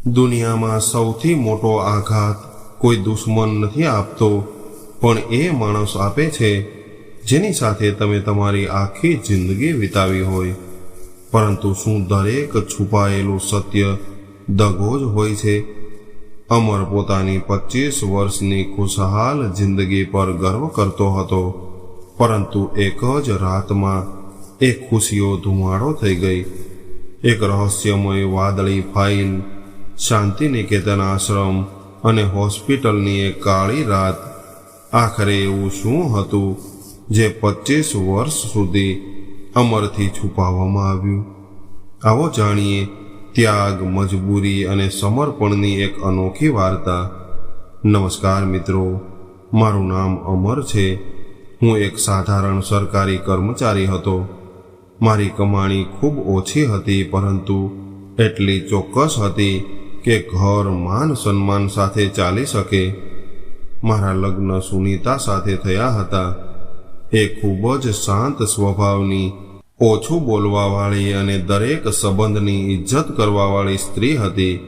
દુનિયામાં સૌથી મોટો આઘાત કોઈ દુશ્મન નથી આપતો, પણ એ માણસ આપે છે જેની સાથે તમે તમારી આખી જિંદગી વિતાવી હોય. પરંતુ શું દરેક છુપાયેલું સત્ય દગો જ હોય છે? અમર પોતાની 25 વર્ષની ખુશહાલ જિંદગી પર ગર્વ કરતો હતો, પરંતુ એક જ રાતમાં એ ખુશીઓ ધુમાડો થઈ ગઈ. એક રહસ્યમય વાદળી ફાઇલ, શાંતિ નિકેતન આશ્રમ અને હોસ્પિટલની એક કાળી રાત. આખરે એવું શું હતું જે 25 વર્ષ સુધી અમરથી છુપાવવામાં આવ્યું? આવો જાણીએ ત્યાગ, મજબૂરી અને સમર્પણની એક અનોખી વાર્તા. નમસ્કાર મિત્રો, મારું નામ અમર છે. હું એક સાધારણ સરકારી કર્મચારી હતો. મારી કમાણી ખૂબ ઓછી હતી, પરંતુ એટલી ચોક્કસ હતી કે ઘર માન સન્માન સાથે ચાલી શકે. મારા લગ્ન સુનીતા સાથે થયા હતા. એ ખૂબ જ શાંત સ્વભાવની, ઓછું બોલવાવાળી અને દરેક સંબંધની ઇજ્જત કરવાવાળી સ્ત્રી હતી.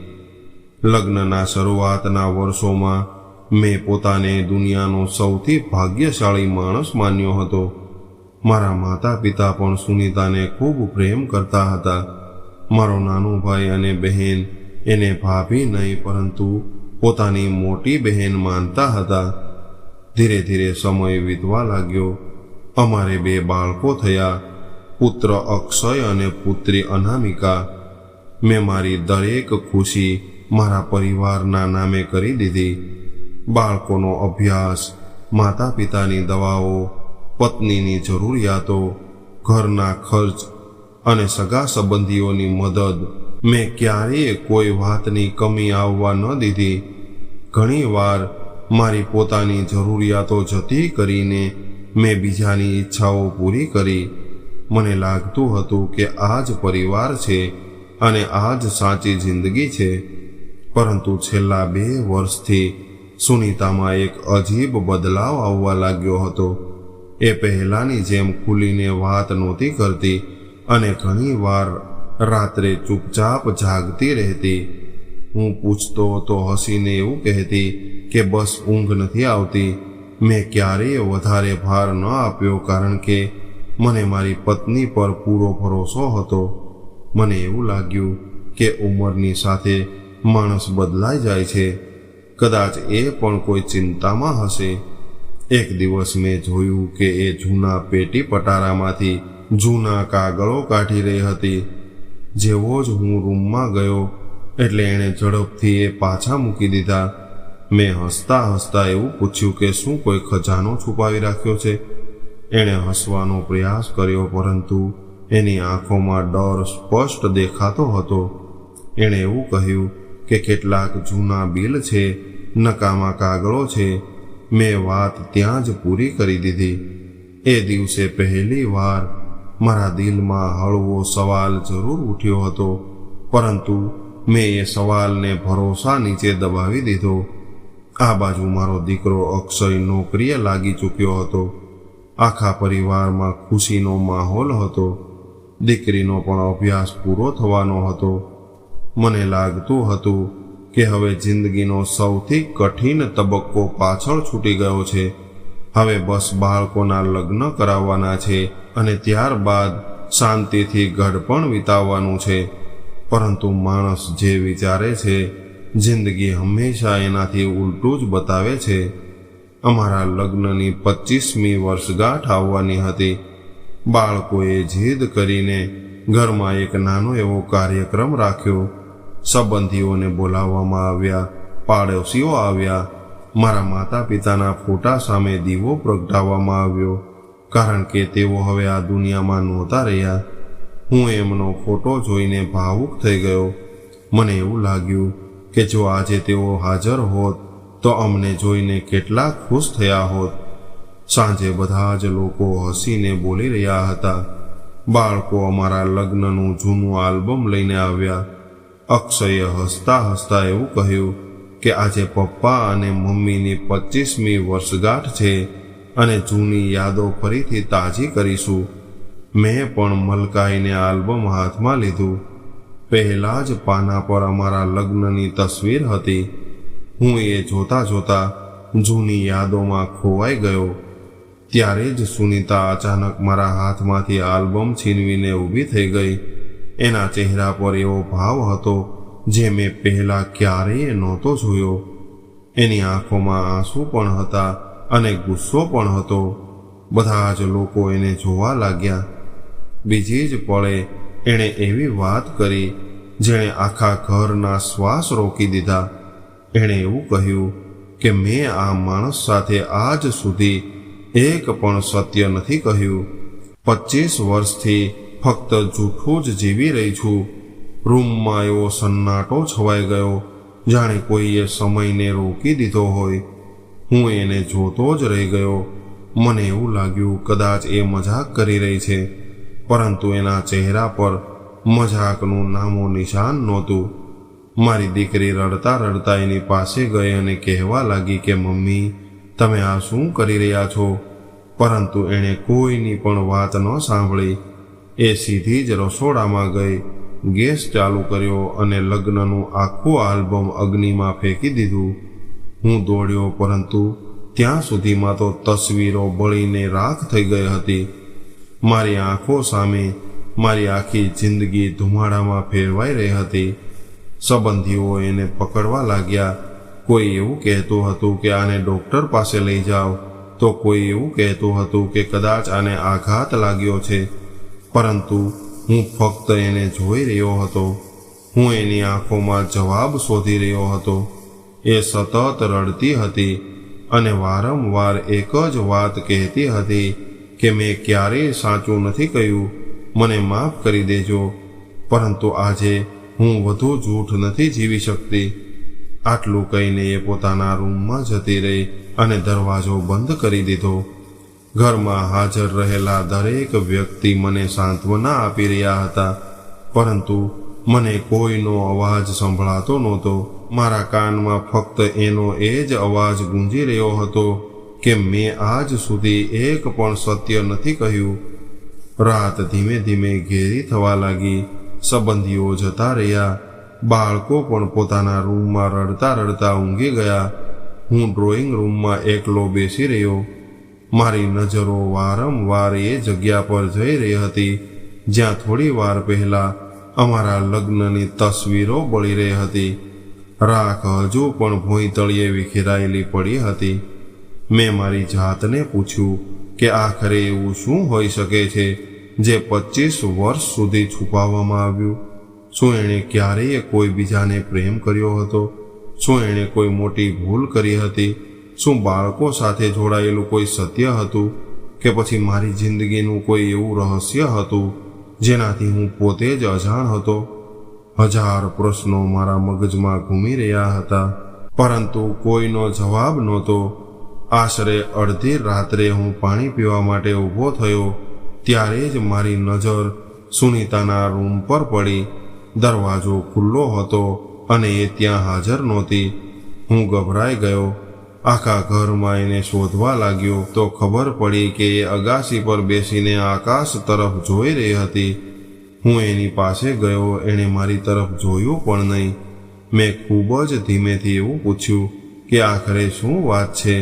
લગ્નના શરૂઆતના વર્ષોમાં મેં પોતાને દુનિયાનો સૌથી ભાગ્યશાળી માણસ માન્યો હતો. મારા માતા પિતા પણ સુનીતાને ખૂબ પ્રેમ કરતા હતા. મારો નાનો ભાઈ અને બહેન એને ભાભી નહીં, પરંતુ પોતાની મોટી બહેન માનતા હતા. ધીરે ધીરે સમય વીતવા લાગ્યો. અમારે 2 બાળકો થયા, પુત્ર અક્ષય અને પુત્રી અનામિકા. મેં મારી દરેક ખુશી મારા પરિવારના નામે કરી દીધી. બાળકોનો અભ્યાસ, માતા પિતાની દવાઓ, પત્નીની જરૂરિયાતો, ઘરના ખર્ચ અને સગા સંબંધીઓની મદદ. મેં ક્યારેય કોઈ વાતની કમી આવવા ન દીધી. ઘણી વાર મારી પોતાની જરૂરિયાતો જતી કરીને મેં બીજાની ઈચ્છાઓ પૂરી કરી. મને લાગતું હતું કે આ જ પરિવાર છે અને આ જ સાચી જિંદગી છે. પરંતુ છેલ્લા 2 વર્ષથી સુનીતામાં એક અજીબ બદલાવ આવવા લાગ્યો હતો. એ પહેલાની જેમ ખુલીને વાત નહોતી કરતી અને ઘણી વાર રાત્રે ચૂપચાપ જાગતી રહેતી. હું પૂછતો તો હસીને એવું કહેતી કે બસ ઊંઘ નથી આવતી. મેં ક્યારેય વધારે ભાર ન આપ્યો, કારણ કે મને મારી પત્ની પર પૂરો ભરોસો હતો. મને એવું લાગ્યું કે ઉંમરની સાથે માણસ બદલાઈ જાય છે. કદાચ એ પણ કોઈ ચિંતામાં હશે. એક દિવસ મેં જોયું કે એ જૂના પેટી પટારામાંથી જૂના કાગળો કાઢી રહી હતી. જેવો જ હું રૂમમાં ગયો એટલે એણે ઝડપથી એ પાછા મૂકી દીધા. મેં હસતા હસતા એવું પૂછ્યું કે શું કોઈ ખજાનો છુપાવી રાખ્યો છે? એણે હસવાનો પ્રયાસ કર્યો, પરંતુ એની આંખોમાં ડર સ્પષ્ટ દેખાતો હતો. એણે એવું કહ્યું કે કેટલાક જૂના બિલ છે, નકામા કાગળો છે. મેં વાત ત્યાં જ પૂરી કરી દીધી. એ દિવસે પહેલી વાર મારા દિલમાં હળવો સવાલ જરૂર ઉઠ્યો હતો, પરંતુ મેં એ સવાલને ભરોસા નીચે દબાવી દીધો. આ બાજુ મારો દીકરો અક્ષય નોકરીએ લાગી ચૂક્યો હતો. આખા પરિવારમાં ખુશીનો માહોલ હતો. દીકરીનો પણ અભ્યાસ પૂરો થવાનો હતો. મને લાગતું હતું કે હવે જિંદગીનો સૌથી કઠિન તબક્કો પાછળ છૂટી ગયો છે. હવે બસ બાળકોના લગ્ન કરાવવાના છે અને ત્યારબાદ શાંતિથી ઘડપણ વિતાવવાનું છે. પરંતુ માણસ જે વિચારે છે, જિંદગી હંમેશા એનાથી ઉલટું જ બતાવે છે. અમારા લગ્નની 25મી વર્ષગાંઠ આવવાની હતી. બાળકોએ જીદ કરીને ઘરમાં એક નાનો એવો કાર્યક્રમ રાખ્યો. સંબંધીઓને બોલાવવામાં આવ્યા, પાડોશીઓ આવ્યા. મારા માતા પિતાના ફોટા સામે દીવો પ્રગટાવવામાં આવ્યો, કારણ કે તેઓ હવે આ દુનિયામાં નહોતા રહ્યા. હું એમનો ફોટો જોઈને ભાવુક થઈ ગયો. મને એવું લાગ્યું કે જો આજે તેઓ હાજર હોત તો અમને જોઈને કેટલા ખુશ થયા હોત. સાંજે બધા જ લોકો હસીને બોલી રહ્યા હતા. બાળકો અમારા લગ્નનું જૂનું આલ્બમ લઈને આવ્યા. અક્ષયે હસતા હસતા એવું કહ્યું કે આજે પપ્પા અને મમ્મીની 25મી વર્ષગાંઠ છે અને જૂની યાદો ફરીથી તાજી કરીશું. મેં પણ મલકાઈને આલ્બમ હાથમાં લીધું. પહેલા જ પાના પર અમારા લગ્નની તસવીર હતી. હું એ જોતા જોતા જૂની યાદોમાં ખોવાઈ ગયો. ત્યારે જ સુનીતા અચાનક મારા હાથમાંથી આલ્બમ છીનવીને ઊભી થઈ ગઈ. એના ચહેરા પર એવો ભાવ હતો જે મેં પહેલા ક્યારેય નહોતો જોયો. એની આંખોમાં આંસુ પણ હતા અને ગુસ્સો પણ હતો. બધા જ લોકો એને જોવા લાગ્યા. બીજી જ પળે એણે એવી વાત કરી જેણે આખા ઘરના શ્વાસ રોકી દીધા. એણે એવું કહ્યું કે મેં આ માણસ સાથે આજ સુધી એક પણ સત્ય નથી કહ્યું. 25 વર્ષથી ફક્ત જૂઠું જ જીવી રહી છું. રૂમમાં એવો સન્નાટો છવાઈ ગયો જાણે કોઈએ સમયને રોકી દીધો હોય. હું એને જોતો જ રહી ગયો. મને એવું લાગ્યું કદાચ એ મજાક કરી રહી છે, પરંતુ એના ચહેરા પર મજાકનું નામો નિશાન નહોતું. મારી દીકરી રડતા રડતા એની પાસે ગઈ અને કહેવા લાગી કે મમ્મી, તમે આ શું કરી રહ્યા છો? પરંતુ એણે કોઈની પણ વાત ન સાંભળી. એ સીધી જ રસોડામાં ગઈ, ગેસ ચાલુ કર્યો અને લગ્નનું આખું આલ્બમ અગ્નિમાં ફેંકી દીધું. હું દોડ્યો, પરંતુ ત્યાં સુધીમાં તો તસવીરો બળીને રાખ થઈ ગઈ હતી. મારી આંખો સામે મારી આખી જિંદગી ધુમાડામાં ફેરવાઈ રહી હતી. સંબંધીઓ એને પકડવા લાગ્યા. કોઈ એવું કહેતું હતું કે આને ડૉક્ટર પાસે લઈ જાઓ, તો કોઈ એવું કહેતું હતું કે કદાચ આને આઘાત લાગ્યો છે. પરંતુ હું ફક્ત એને જોઈ રહ્યો હતો. હું એની આંખોમાં જવાબ શોધી રહ્યો હતો. એ સતત રડતી હતી અને વારંવાર એક જ વાત કહેતી હતી કે મેં ક્યારેય સાચું નથી કહ્યું, મને માફ કરી દેજો. પરંતુ આજે હું વધુ જૂઠ નથી જીવી શકતી. આટલું કહીને એ પોતાના રૂમમાં જતી રહી અને દરવાજો બંધ કરી દીધો. ઘરમાં હાજર રહેલા દરેક વ્યક્તિ મને સાંત્વના આપી રહ્યા હતા, પરંતુ મને કોઈનો અવાજ સંભળાતો નહોતો. મારા કાનમાં ફક્ત એનો એ જ અવાજ ગુંજી રહ્યો હતો કે મેં આજ સુધી એક પણ સત્ય નથી કહ્યું. રાત ધીમે ધીમે ઘેરી થવા લાગી. સંબંધીઓ જતા રહ્યા. બાળકો પણ પોતાના રૂમમાં રડતા રડતા ઊંઘી ગયા. હું ડ્રોઈંગ રૂમમાં એકલો બેસી રહ્યો. મારી નજરો વારંવાર એ જગ્યા પર જઈ રહી હતી જ્યાં થોડી વાર પહેલા અમારા લગ્નની તસવીરો બળી રહી હતી. રાખ હજુ પણ ભોંય તળિયે વિખેરાયેલી પડી હતી. મેં મારી જાતને પૂછ્યું કે આખરે એવું શું હોઈ શકે છે જે 25 વર્ષ સુધી છુપાવવામાં આવ્યું? શું એણે ક્યારેય કોઈ બીજાને પ્રેમ કર્યો હતો? શું એણે કોઈ મોટી ભૂલ કરી હતી? શું બાળકો સાથે જોડાયેલું કોઈ સત્ય હતું? કે પછી મારી જિંદગીનું કોઈ એવું રહસ્ય હતું જેનાથી હું પોતે જ અજાણ હતો? 1000 પ્રશ્નો મારા મગજમાં ઘૂમી રહ્યા હતા, પરંતુ કોઈનો જવાબ નહોતો. આશરે અડધી રાત્રે હું પાણી પીવા માટે ઊભો થયો ત્યારે જ મારી નજર સુનીતાના રૂમ પર પડી. દરવાજો ખુલ્લો હતો અને એ ત્યાં હાજર નહોતી. હું ગભરાઈ ગયો. આખા ઘરમાં એને શોધવા લાગ્યો તો ખબર પડી કે એ અગાસી પર બેસીને આકાશ તરફ જોઈ રહી હતી. હું એની પાસે ગયો. એણે મારી તરફ જોયું પણ નહીં. મેં ખૂબ જ ધીમેથી એવું પૂછ્યું કે આખરે શું વાત છે?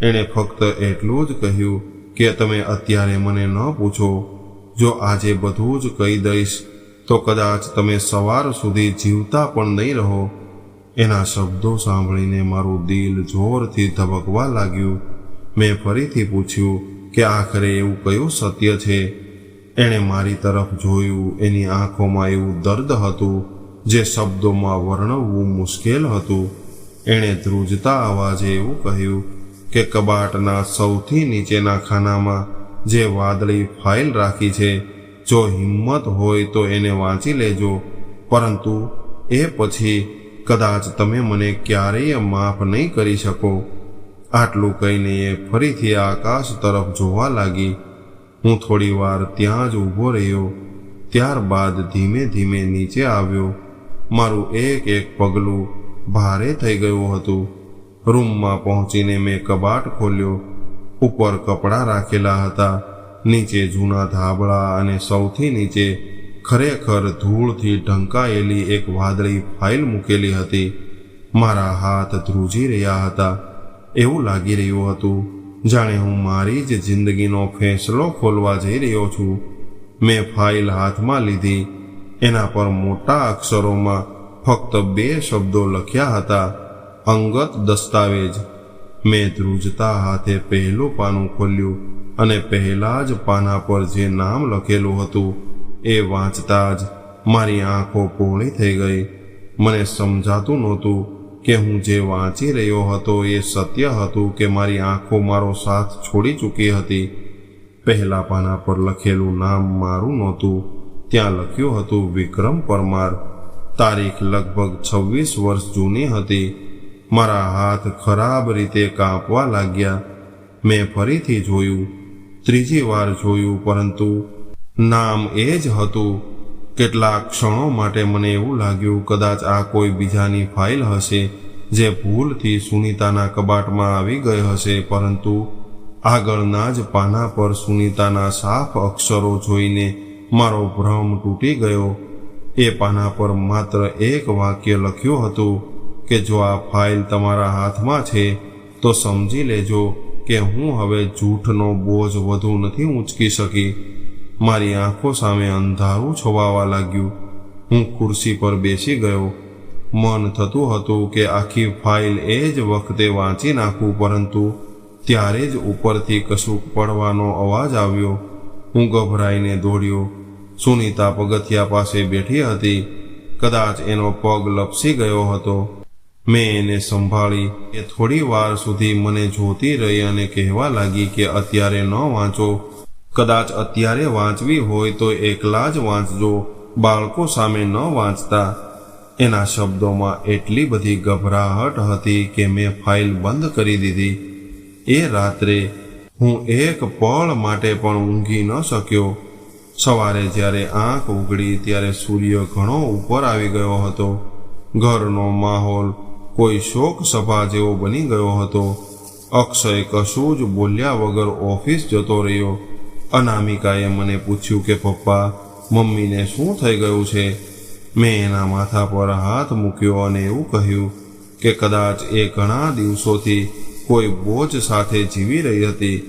એણે ફક્ત એટલું જ કહ્યું કે તમે અત્યારે મને ન પૂછો. જો આજે બધું જ કહી દઈશ તો કદાચ તમે સવાર સુધી જીવતા પણ નહીં રહો. એના શબ્દો સાંભળીને મારું દિલ જોરથી ધબકવા લાગ્યું. મેં ફરીથી પૂછ્યું કે આખરે એવું કયું સત્ય છે? એણે મારી તરફ જોયું. એની આંખોમાં એવું દર્દ હતું જે શબ્દોમાં વર્ણવવું મુશ્કેલ હતું. એણે ધ્રુજતા અવાજે એવું કહ્યું કે કબાટના સૌથી નીચેના ખાનામાં જે વાદળી ફાઇલ રાખી છે, જો હિંમત હોય તો એને વાંચી લેજો, પરંતુ એ પછી કદાચ તમે મને ક્યારેય માફ નહીં કરી શકો. આટલું કહીને એ ફરીથી આકાશ તરફ જોવા લાગી. હું થોડી વાર ત્યાં જ ઊભો રહ્યો. ત્યારબાદ ધીમે ધીમે નીચે આવ્યો. મારું એક એક પગલું ભારે થઈ ગયું હતું. રૂમમાં પહોંચીને મેં કબાટ ખોલ્યો. ઉપર કપડાં રાખેલા હતા, નીચે જૂના ધાબળા અને સૌથી નીચે ખરેખર ધૂળથી ઢંકાયેલી એક વાદળી ફાઇલ મૂકેલી હતી. મારા હાથ ધ્રુજી રહ્યા હતા. એવું લાગી રહ્યું હતું જાણે હું મારી જ જિંદગીનો ફેંસલો ખોલવા જઈ રહ્યો છું. મેં ફાઇલ હાથમાં લીધી. એના પર મોટા અક્ષરોમાં ફક્ત 2 શબ્દો લખ્યા હતા, અંગત દસ્તાવેજ. મેં ધ્રુજતા હાથે પહેલું પાનું ખોલ્યું અને પહેલા જ પાના પર જે નામ લખેલું હતું એ વાંચતા જ મારી આંખો પહોળી થઈ ગઈ. મને સમજાતું નહોતું કે હું જે વાંચી રહ્યો હતો એ સત્ય હતું કે મારી આંખો મારો સાથ છોડી ચૂકી હતી. પહેલા પાના પર લખેલું નામ મારું નહોતું. ત્યાં લખ્યું હતું વિક્રમ પરમાર. તારીખ લગભગ 26 વર્ષ જૂની હતી. મારા હાથ ખરાબ રીતે કાંપવા લાગ્યા. મેં ફરીથી જોયું, ત્રીજી વાર જોયું, પરંતુ નામ એ જ હતું. કેટલાક ક્ષણો માટે મને એવું લાગ્યું કદાચ આ કોઈ બીજાની ફાઇલ હશે જે ભૂલથી સુનીતાના કબાટમાં આવી ગઈ હશે, પરંતુ આગળના જ પાના પર સુનીતાના સાફ અક્ષરો જોઈને મારો ભ્રમ તૂટી ગયો. એ પાના પર માત્ર એક વાક્ય લખ્યું હતું કે જો આ ફાઇલ તમારા હાથમાં છે તો સમજી લેજો કે હું હવે જૂઠનો બોજ વધુ નથી ઊંચકી શકી. મારી આંખો સામે અંધારું છવાવા લાગ્યું. હું ખુરશી પર બેસી ગયો. મન થતું હતું કે આખી ફાઇલ એ જ વખતે વાંચી નાખું, પરંતુ ત્યારે જ ઉપરથી કશુંક પડવાનો અવાજ આવ્યો. હું ગભરાઈને દોડ્યો. સુનીતા પગથિયા પાસે બેઠી હતી. કદાચ એનો પગ લપસી ગયો હતો. મેં એને સંભાળી. એ થોડી વાર સુધી મને જોતી રહી અને કહેવા લાગી કે અત્યારે ન વાંચો. કદાચ અત્યારે વાંચવી હોય તો એકલા જ વાંચજો, બાળકો સામે ન વાંચતા. એના શબ્દોમાં એટલી બધી ગભરાહટ હતી કે મેં ફાઇલ બંધ કરી દીધી. એ રાત્રે હું એક પળ માટે પણ ઊંઘી ન શક્યો. સવારે જ્યારે આંખ ઉઘડી ત્યારે સૂર્ય ઘણો ઉપર આવી ગયો હતો. ઘરનો માહોલ કોઈ શોક સભા જેવો બની ગયો હતો. અક્ષય કશું જ બોલ્યા વગર ઓફિસ જતો રહ્યો. અનામિકાએ મને પૂછ્યું કે પપ્પા, મમ્મીને શું થઈ ગયું છે? મેં એના માથા પર હાથ મૂક્યો અને એવું કહ્યું કે કદાચ એ ઘણા દિવસોથી કોઈ બોજ સાથે જીવી રહી હતી.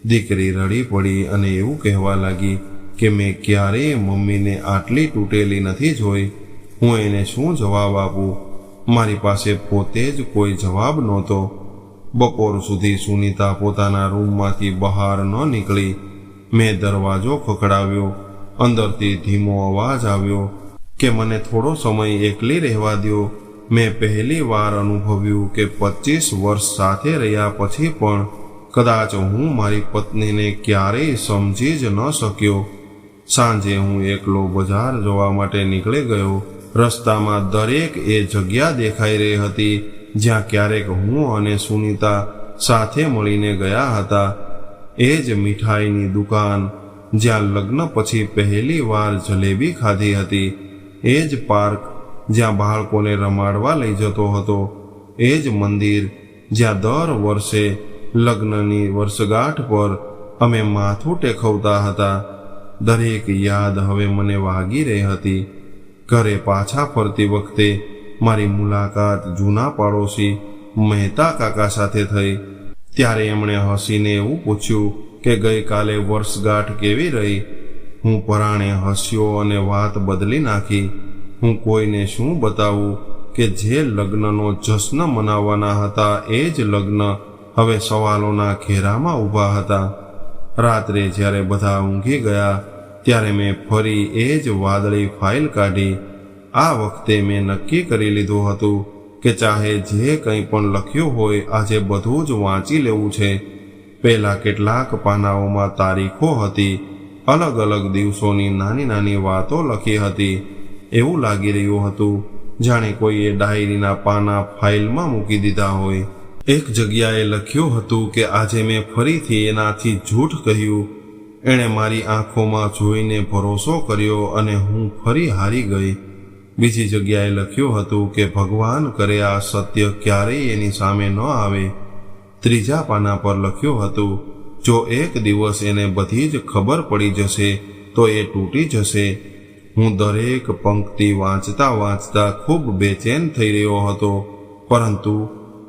દીકરી રડી પડી અને એવું કહેવા લાગી કે મેં ક્યારેય મમ્મીને આટલી તૂટેલી નથી જોઈ. હું એને શું જવાબ આપું? મારી પાસે પોતે જ કોઈ જવાબ નહોતો. બપોર સુધી સુનીતા પોતાના રૂમમાંથી બહાર ન નીકળી. મેં દરવાજો ખખડાવ્યો. અંદરથી ધીમો અવાજ આવ્યો કે મને થોડો સમય એકલી રહેવા દો. મેં પહેલી વાર અનુભવ્યું કે 25 વર્ષ સાથે રહ્યા પછી પણ કદાચ હું મારી પત્નીને ક્યારેય સમજી જ ન શક્યો. સાંજે હું એકલો બજાર જવા માટે નીકળી ગયો. રસ્તામાં દરેક એ જગ્યા દેખાઈ રહી હતી જ્યાં ક્યારેક હું અને સુનીતા સાથે મળીને ગયા હતા. એ જ મીઠાઈની દુકાન જ્યાં લગ્ન પછી પહેલી વાર જલેબી ખાધી હતી. એ જ પાર્ક જ્યાં બાળકોને રમાડવા લઈ જતો હતો. એ જ મંદિર જ્યાં દર વર્ષે લગ્નની વર્ષગાંઠ પર અમે માથું ટેકવતા હતા. દરેક યાદ હવે મને વાગી રહી હતી. ઘરે પાછા ફરતી વખતે મારી મુલાકાત જૂના પાડોશી મહેતા કાકા સાથે થઈ. ત્યારે એમણે હસીને એવું પૂછ્યું કે ગઈકાલે વર્ષગાંઠ કેવી રહી? હું પરાણે હસ્યો અને વાત બદલી નાખી. હું કોઈને શું બતાવું કે જે લગ્નનો જશ્ન મનાવવાના હતા એ જ લગ્ન હવે સવાલોના ઘેરામાં ઊભા હતા. રાત્રે જ્યારે બધા ઊંઘી ગયા ત્યારે મેં ફરી એ જ વાદળી ફાઇલ કાઢી. આ વખતે મેં નક્કી કરી લીધું હતું કે ચાહે જે કંઈ પણ લખ્યું હોય આજે બધું જ વાંચી લેવું છે. પહેલા કેટલાક પાનાઓમાં તારીખો હતી. અલગ અલગ દિવસોની નાની નાની વાતો લખી હતી. એવું લાગી રહ્યું હતું જાણે કોઈએ ડાયરીના પાના ફાઇલમાં મૂકી દીધા હોય. એક જગ્યાએ લખ્યું હતું કે આજે મેં ફરીથી એનાથી જૂઠ કહ્યું. એણે મારી આંખોમાં જોઈને ભરોસો કર્યો અને હું ફરી હારી ગઈ. બીજી જગ્યાએ લખ્યું હતું કે ભગવાન કરે આ સત્ય ક્યારેય એની સામે ન આવે. ત્રીજા પાના પર લખ્યું હતું જો એક દિવસ એને બધી જ ખબર પડી જશે તો એ તૂટી જશે. હું દરેક પંક્તિ વાંચતા વાંચતા ખૂબ બેચેન થઈ રહ્યો હતો, પરંતુ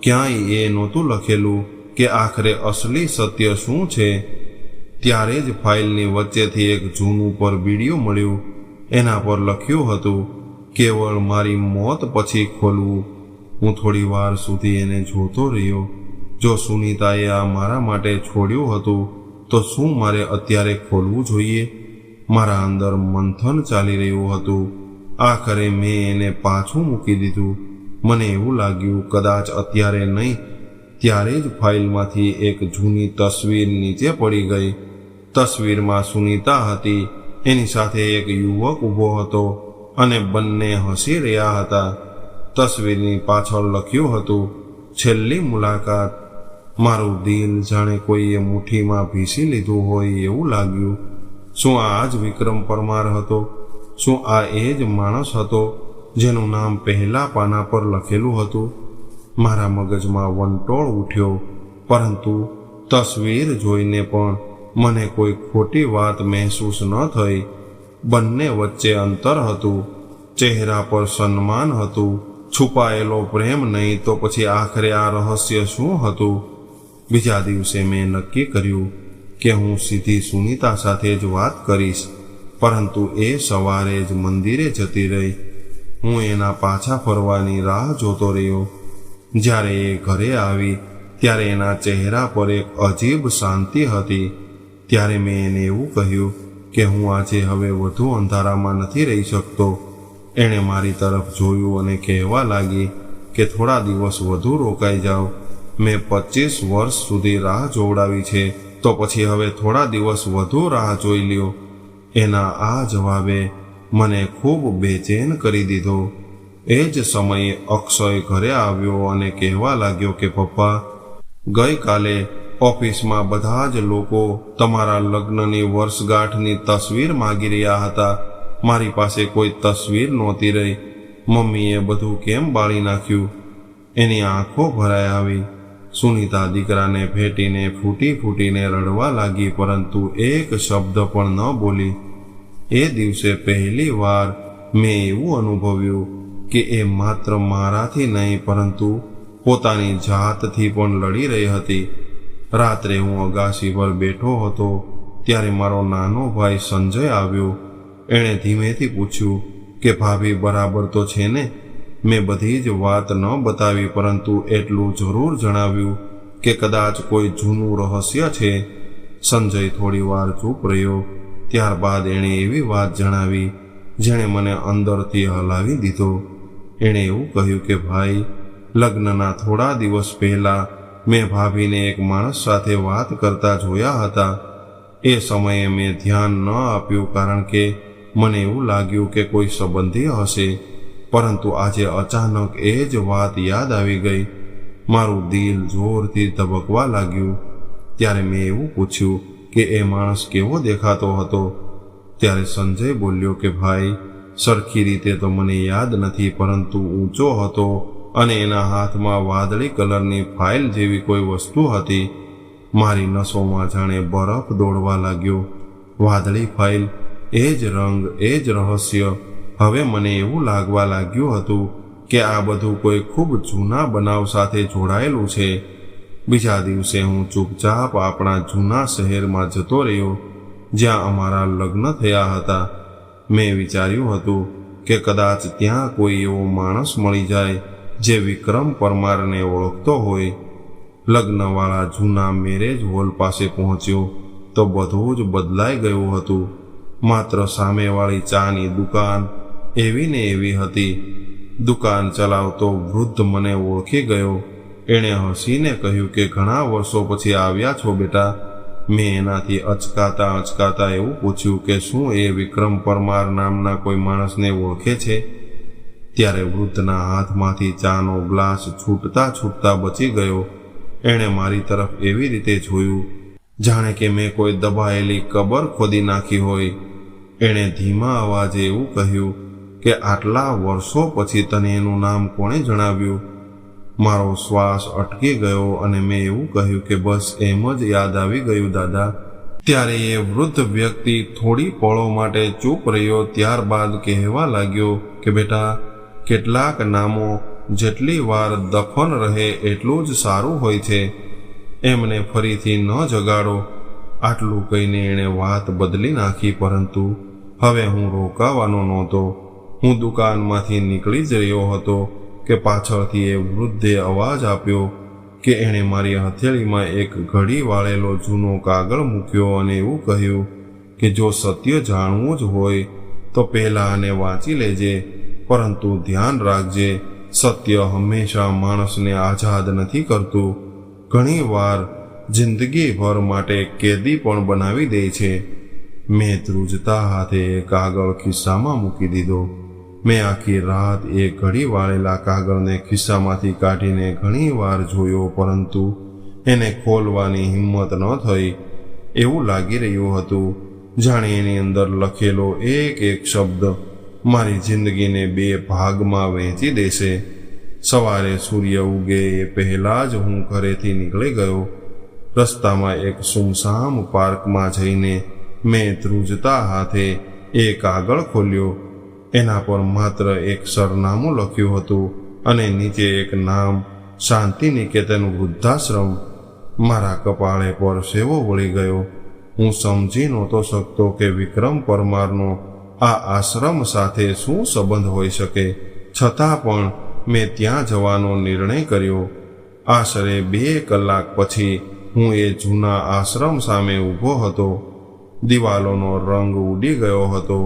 ક્યાંય એ નહોતું લખેલું કે આખરે અસલી સત્ય શું છે. ત્યારે જ ફાઇલની વચ્ચેથી એક જૂનું પરબીડિયું મળ્યું. એના પર લખ્યું હતું, કેવળ મારી મોત પછી ખોલવું. હું થોડી વાર સુધી એને જોતો રહ્યો. જો સુનીતાએ આ મારા માટે છોડ્યું હતું તો શું મારે અત્યારે ખોલવું જોઈએ? મારા અંદર મંથન ચાલી રહ્યું હતું. આખરે મેં એને પાછું મૂકી દીધું. મને એવું લાગ્યું કદાચ અત્યારે નહીં. ત્યારે જ ફાઇલમાંથી એક જૂની તસવીર નીચે પડી ગઈ. તસવીરમાં સુનીતા હતી. એની સાથે એક યુવક ઊભો હતો અને બંને હસી રહ્યા હતા. તસવીરની પાછળ લખ્યું હતું, છેલ્લી મુલાકાત. મારું દિલ જાણે કોઈએ મુઠ્ઠીમાં ભીસી લીધું હોય એવું લાગ્યું. શું આ જ વિક્રમ પરમાર હતો? શું આ એ જ માણસ હતો જેનું નામ પહેલા પાના પર લખેલું હતું? મારા મગજમાં વંટોળ ઉઠ્યો, પરંતુ તસવીર જોઈને પણ મને કોઈ ખોટી વાત મહેસૂસ ન થઈ. બંને વચ્ચે અંતર હતું. ચહેરા પર સન્માન હતું. છુપાયેલો પ્રેમ નહીં તો પછી આખરે આ રહસ્ય શું હતું? બીજા દિવસે મેં નક્કી કર્યું કે હું સીધી સુનીતા સાથે જ વાત કરીશ, પરંતુ એ સવારે જ મંદિરે જતી રહી. હું એના પાછા ફરવાની રાહ જોતો રહ્યો. જ્યારે એ ઘરે આવી ત્યારે એના ચહેરા પર એક અજીબ શાંતિ હતી. ત્યારે મેં એને એવું કહ્યું કે હું આજે હવે વધુ અંધારામાં નથી રહી શકતો. એણે મારી તરફ જોયું અને કહેવા લાગી કે થોડા દિવસ વધુ રોકાઈ જાઓ. મેં 25 વર્ષ સુધી રાહ જોવડાવી છે, તો પછી હવે થોડા દિવસ વધુ રાહ જોઈ લ્યો. એના આ જવાબે મને ખૂબ બેચેન કરી દીધો. એ જ સમયે અક્ષય ઘરે આવ્યો અને કહેવા લાગ્યો કે પપ્પા, ગઈકાલે ઓફિસમાં બધા જ લોકો તમારા લગ્નની વર્ષગાંઠની તસવીર માગી રહ્યા હતા. મારી પાસે કોઈ તસવીર નહોતી રહી. મમ્મીએ બધું કેમ બાળી નાખ્યું? એની આંખો ભરાઈ આવી. સુનીતા દીકરાને ભેટીને ફૂટી ફૂટીને રડવા લાગી, પરંતુ એક શબ્દ પણ ન બોલી. એ દિવસે પહેલી વાર મેં એવું અનુભવ્યું કે એ માત્ર મારાથી નહીં પરંતુ પોતાની જાતથી પણ લડી રહી હતી. રાત્રે હું અગાસી પર બેઠો હતો ત્યારે મારો નાનો ભાઈ સંજય આવ્યો. એણે ધીમેથી પૂછ્યું કે ભાભી બરાબર તો છે ને? મેં બધી જ વાત ન બતાવી, પરંતુ એટલું જરૂર જણાવ્યું કે કદાચ કોઈ જૂનું રહસ્ય છે. સંજય થોડી વાર ચૂપ રહ્યો. ત્યારબાદ એણે એવી વાત જણાવી જેણે મને અંદરથી હલાવી દીધો. એણે એવું કહ્યું કે ભાઈ, લગ્નના થોડા દિવસ પહેલા મેં ભાભીને એક માણસ સાથે વાત કરતા જોયા હતા. એ સમયે મેં ધ્યાન ન આપ્યું કારણ કે મને એવું લાગ્યું કે કોઈ સંબંધી હશે, પરંતુ આજે અચાનક એ જ વાત યાદ આવી ગઈ. મારું દિલ જોરથી ધબકવા લાગ્યું. ત્યારે મેં એવું પૂછ્યું કે એ માણસ કેવો દેખાતો હતો? ત્યારે સંજય બોલ્યો કે ભાઈ, સરખી રીતે તો મને યાદ નથી, પરંતુ ઊંચો હતો અને એના હાથમાં વાદળી કલરની ફાઇલ જેવી કોઈ વસ્તુ હતી. મારી નસોમાં જાણે બરફ દોડવા લાગ્યો. વાદળી ફાઇલ, એ જ રંગ, એ જ રહસ્ય. હવે મને એવું લાગવા લાગ્યું હતું કે આ બધું કોઈ ખૂબ જૂના બનાવ સાથે જોડાયેલું છે. બીજા દિવસે હું ચૂપચાપ આપણા જૂના શહેરમાં જતો રહ્યો જ્યાં અમારા લગ્ન થયા હતા. મેં વિચાર્યું હતું કે કદાચ ત્યાં કોઈ એવો માણસ મળી જાય જે વિક્રમ પરમારને ઓળખતો હોય. લગ્નવાળા જૂના મેરેજ હોલ પાસે પહોંચ્યો તો બધું જ બદલાઈ ગયું હતું. માત્ર સામેવાળી ચાની દુકાન એવી ને એવી હતી. દુકાન ચલાવતો વૃદ્ધ મને ઓળખી ગયો. એણે હસીને કહ્યું કે ઘણા વર્ષો પછી આવ્યા છો બેટા. મેં એનાથી અચકાતા એવું પૂછ્યું કે શું એ વિક્રમ પરમાર નામના કોઈ માણસને ઓળખે છે? ત્યારે વૃદ્ધના હાથમાંથી ચાનો ગ્લાસ છૂટતા બચી ગયો. એણે મારી તરફ એવી રીતે જોયું જાણે કે મેં કોઈ દબાયેલી કબર ખોદી નાખી હોય. એણે ધીમા અવાજે એવું કહ્યું કે આટલા વર્ષો પછી તને એનું નામ કોણે જણાવ્યું? મારો શ્વાસ અટકી ગયો અને મેં એવું કહ્યું કે બસ એમ જ યાદ આવી ગયું દાદા. ત્યારે એ વૃદ્ધ વ્યક્તિ થોડી પળો માટે ચૂપ રહ્યો. ત્યારબાદ કહેવા લાગ્યો કે બેટા, કેટલાક નામો જેટલી વાર દફન રહે એટલું જ સારું હોય છે. એમને ફરીથી ન જગાડો. આટલું કહીને એણે વાત બદલી નાખી. પરંતુ હવે હું રોકાવાનો નહોતો. હું દુકાનમાંથી નીકળી જ રહ્યો હતો કે પાછળથી એ વૃદ્ધે અવાજ આપ્યો કે એણે મારી હથેળીમાં એક ઘડી વાળેલો જૂનો કાગળ મૂક્યો અને એવું કહ્યું કે જો સત્ય જાણવું જ હોય તો પહેલાં આને વાંચી લેજે, પરંતુ ધ્યાન રાખજે, સત્ય હંમેશા માણસને આઝાદ નથી કરતું. ઘણીવાર જિંદગીભર માટે કેદી પણ બનાવી દે છે. મેં ધ્રુજતા હાથે એ કાગળ ખિસ્સામાં મૂકી દીધો. મેં આખી રાત એ ઘડી વાળેલા કાગળને ખિસ્સામાંથી કાઢીને ઘણી વાર જોયો, પરંતુ એને ખોલવાની હિંમત ન થઈ. એવું લાગી રહ્યું હતું જાણે એની અંદર લખેલો એક એક શબ્દ મારી જિંદગીને 2 ભાગમાં વહેંચી દેશે. સવારે સૂર્ય ઉગે એ પહેલાં જ હું ઘરેથી નીકળી ગયો. રસ્તામાં એક સુમસામ પાર્કમાં જઈને મેં ધ્રુજતા હાથે એ કાગળ ખોલ્યો. એના પર માત્ર એક સરનામું લખ્યું હતું અને નીચે એક નામ, શાંતિ નિકેતન વૃદ્ધાશ્રમ. મારા કપાળે પર સેવો વળી ગયો. હું સમજી નહોતો શકતો કે વિક્રમ પરમારનો આ આશ્રમ સાથે શું સંબંધ હોઈ શકે. છતાં પણ મેં ત્યાં જવાનો નિર્ણય કર્યો. આશરે 2 કલાક પછી હું એ જૂના આશ્રમ સામે ઊભો હતો. દિવાલોનો રંગ ઉડી ગયો હતો.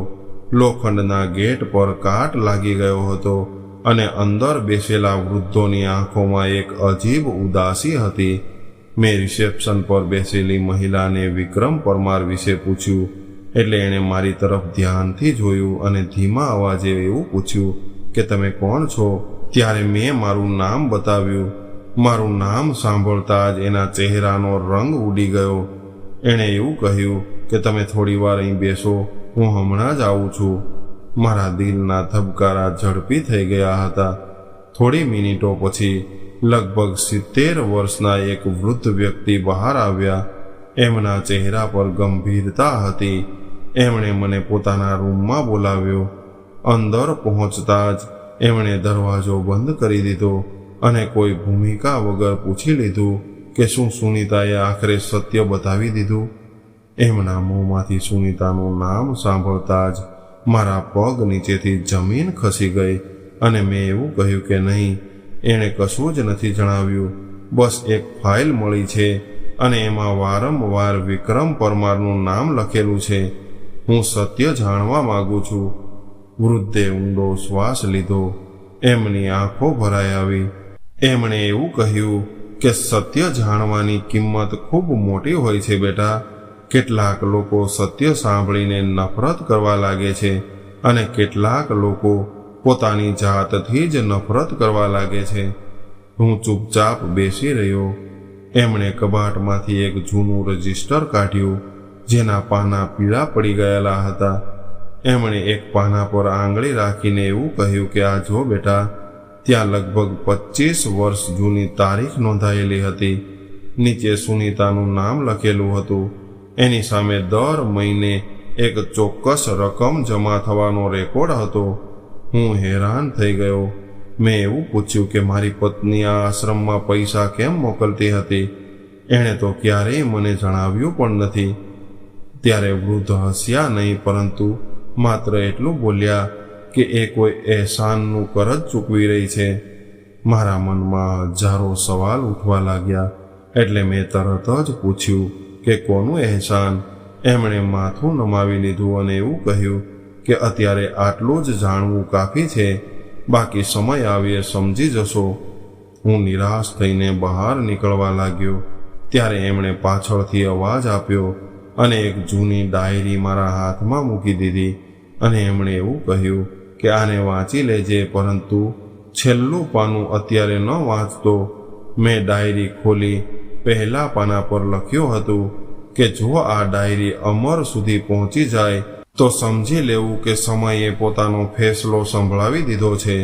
લોખંડના ગેટ પર કાટ લાગી ગયો હતો અને અંદર બેસેલા વૃદ્ધોની આંખોમાં એક અજીબ ઉદાસી હતી. મેં રિસેપ્શન પર બેસેલી મહિલાને વિક્રમ પરમાર વિશે પૂછ્યું, એટલે એણે મારી તરફ ધ્યાનથી જોયું અને ધીમા અવાજે એવું પૂછ્યું કે તમે કોણ છો? ત્યારે મેં મારું નામ બતાવ્યું. મારું નામ સાંભળતા જ એના ચહેરાનો રંગ ઉડી ગયો. એણે એવું કહ્યું કે તમે થોડી વાર અહીં બેસો, હું હમણાં જ આવું છું. મારા દિલના ધબકારા ઝડપી થઈ ગયા હતા. થોડી મિનિટો પછી લગભગ 70 વર્ષના એક વૃદ્ધ વ્યક્તિ બહાર આવ્યા. એમના ચહેરા પર ગંભીરતા હતી. એમણે મને પોતાના રૂમમાં બોલાવ્યો. અંદર પહોંચતા જ એમણે દરવાજો બંધ કરી દીધો અને કોઈ ભૂમિકા વગર પૂછી લીધું કે શું સુનીતાએ આખરે સત્ય બતાવી દીધું. એમના મોંમાંથી સુનીતાનું નામ સાંભળતા જ મારા પગ નીચેથી જમીન ખસી ગઈ અને મેં એવું કહ્યું કે નહીં, એણે કશું જ નથી જણાવ્યું. બસ એક ફાઇલ મળી છે અને એમાં વારંવાર વિક્રમ પરમારનું નામ લખેલું છે. હું સત્ય જાણવા માંગુ છું. વૃદ્ધે ઊંડો શ્વાસ લીધો. એમની આંખો ભરાઈ આવી. એમણે એવું કહ્યું કે સત્ય જાણવાની કિંમત ખૂબ મોટી હોય છે બેટા. કેટલાક લોકો સત્ય સાંભળીને નફરત કરવા લાગે છે અને કેટલાક લોકો પોતાની જાતથી જ નફરત કરવા લાગે છે. હું ચૂપચાપ બેસી રહ્યો. એમણે કબાટમાંથી એક જૂનું રજિસ્ટર કાઢ્યું જેના પાના પીળા પડી ગયેલા હતા. એમણે એક પાના પર આંગળી રાખીને એવું કહ્યું કે આ જો બેટા, ત્યાં લગભગ 25 વર્ષ જૂની તારીખ નોંધાયેલી હતી. નીચે સુનીતાનું નામ લખેલું હતું. એની સામે દર મહિને એક ચોક્કસ રકમ જમા થવાનો રેકોર્ડ હતો. હું હેરાન થઈ ગયો. મેં એવું પૂછ્યું કે મારી પત્ની આ આશ્રમમાં પૈસા કેમ મોકલતી હતી. એણે તો ક્યારેય મને જણાવ્યું પણ નથી. ત્યારે વૃદ્ધ હસ્યા નહીં, પરંતુ માત્ર એટલું બોલ્યા કે એ કોઈ અહેસાનનું કરજ ચૂકવી રહી છે. મારા મનમાં હજારો સવાલ ઉઠવા લાગ્યા. એટલે મેં તરત જ પૂછ્યું કે કોનું અહેસાન. એમણે માથું નમાવી લીધું અને એવું કહ્યું કે અત્યારે આટલું જ જાણવું કાફી છે, બાકી સમય આવે સમજી જશો. હું નિરાશ થઈને બહાર નીકળવા લાગ્યો. ત્યારે એમણે પાછળથી અવાજ આપ્યો અને એક જૂની ડાયરી મારા હાથમાં મૂકી દીધી અને એમણે એવું કહ્યું કે આને વાંચી લેજે, પરંતુ છેલ્લું પાનું અત્યારે ન વાંચતો. મેં ડાયરી ખોલી. પહેલા પાના પર લખ્યું હતું કે જો આ ડાયરી અમર સુધી પહોંચી જાય તો સમજી લેવું કે સમયે પોતાનો ફેસલો સંભળાવી દીધો છે.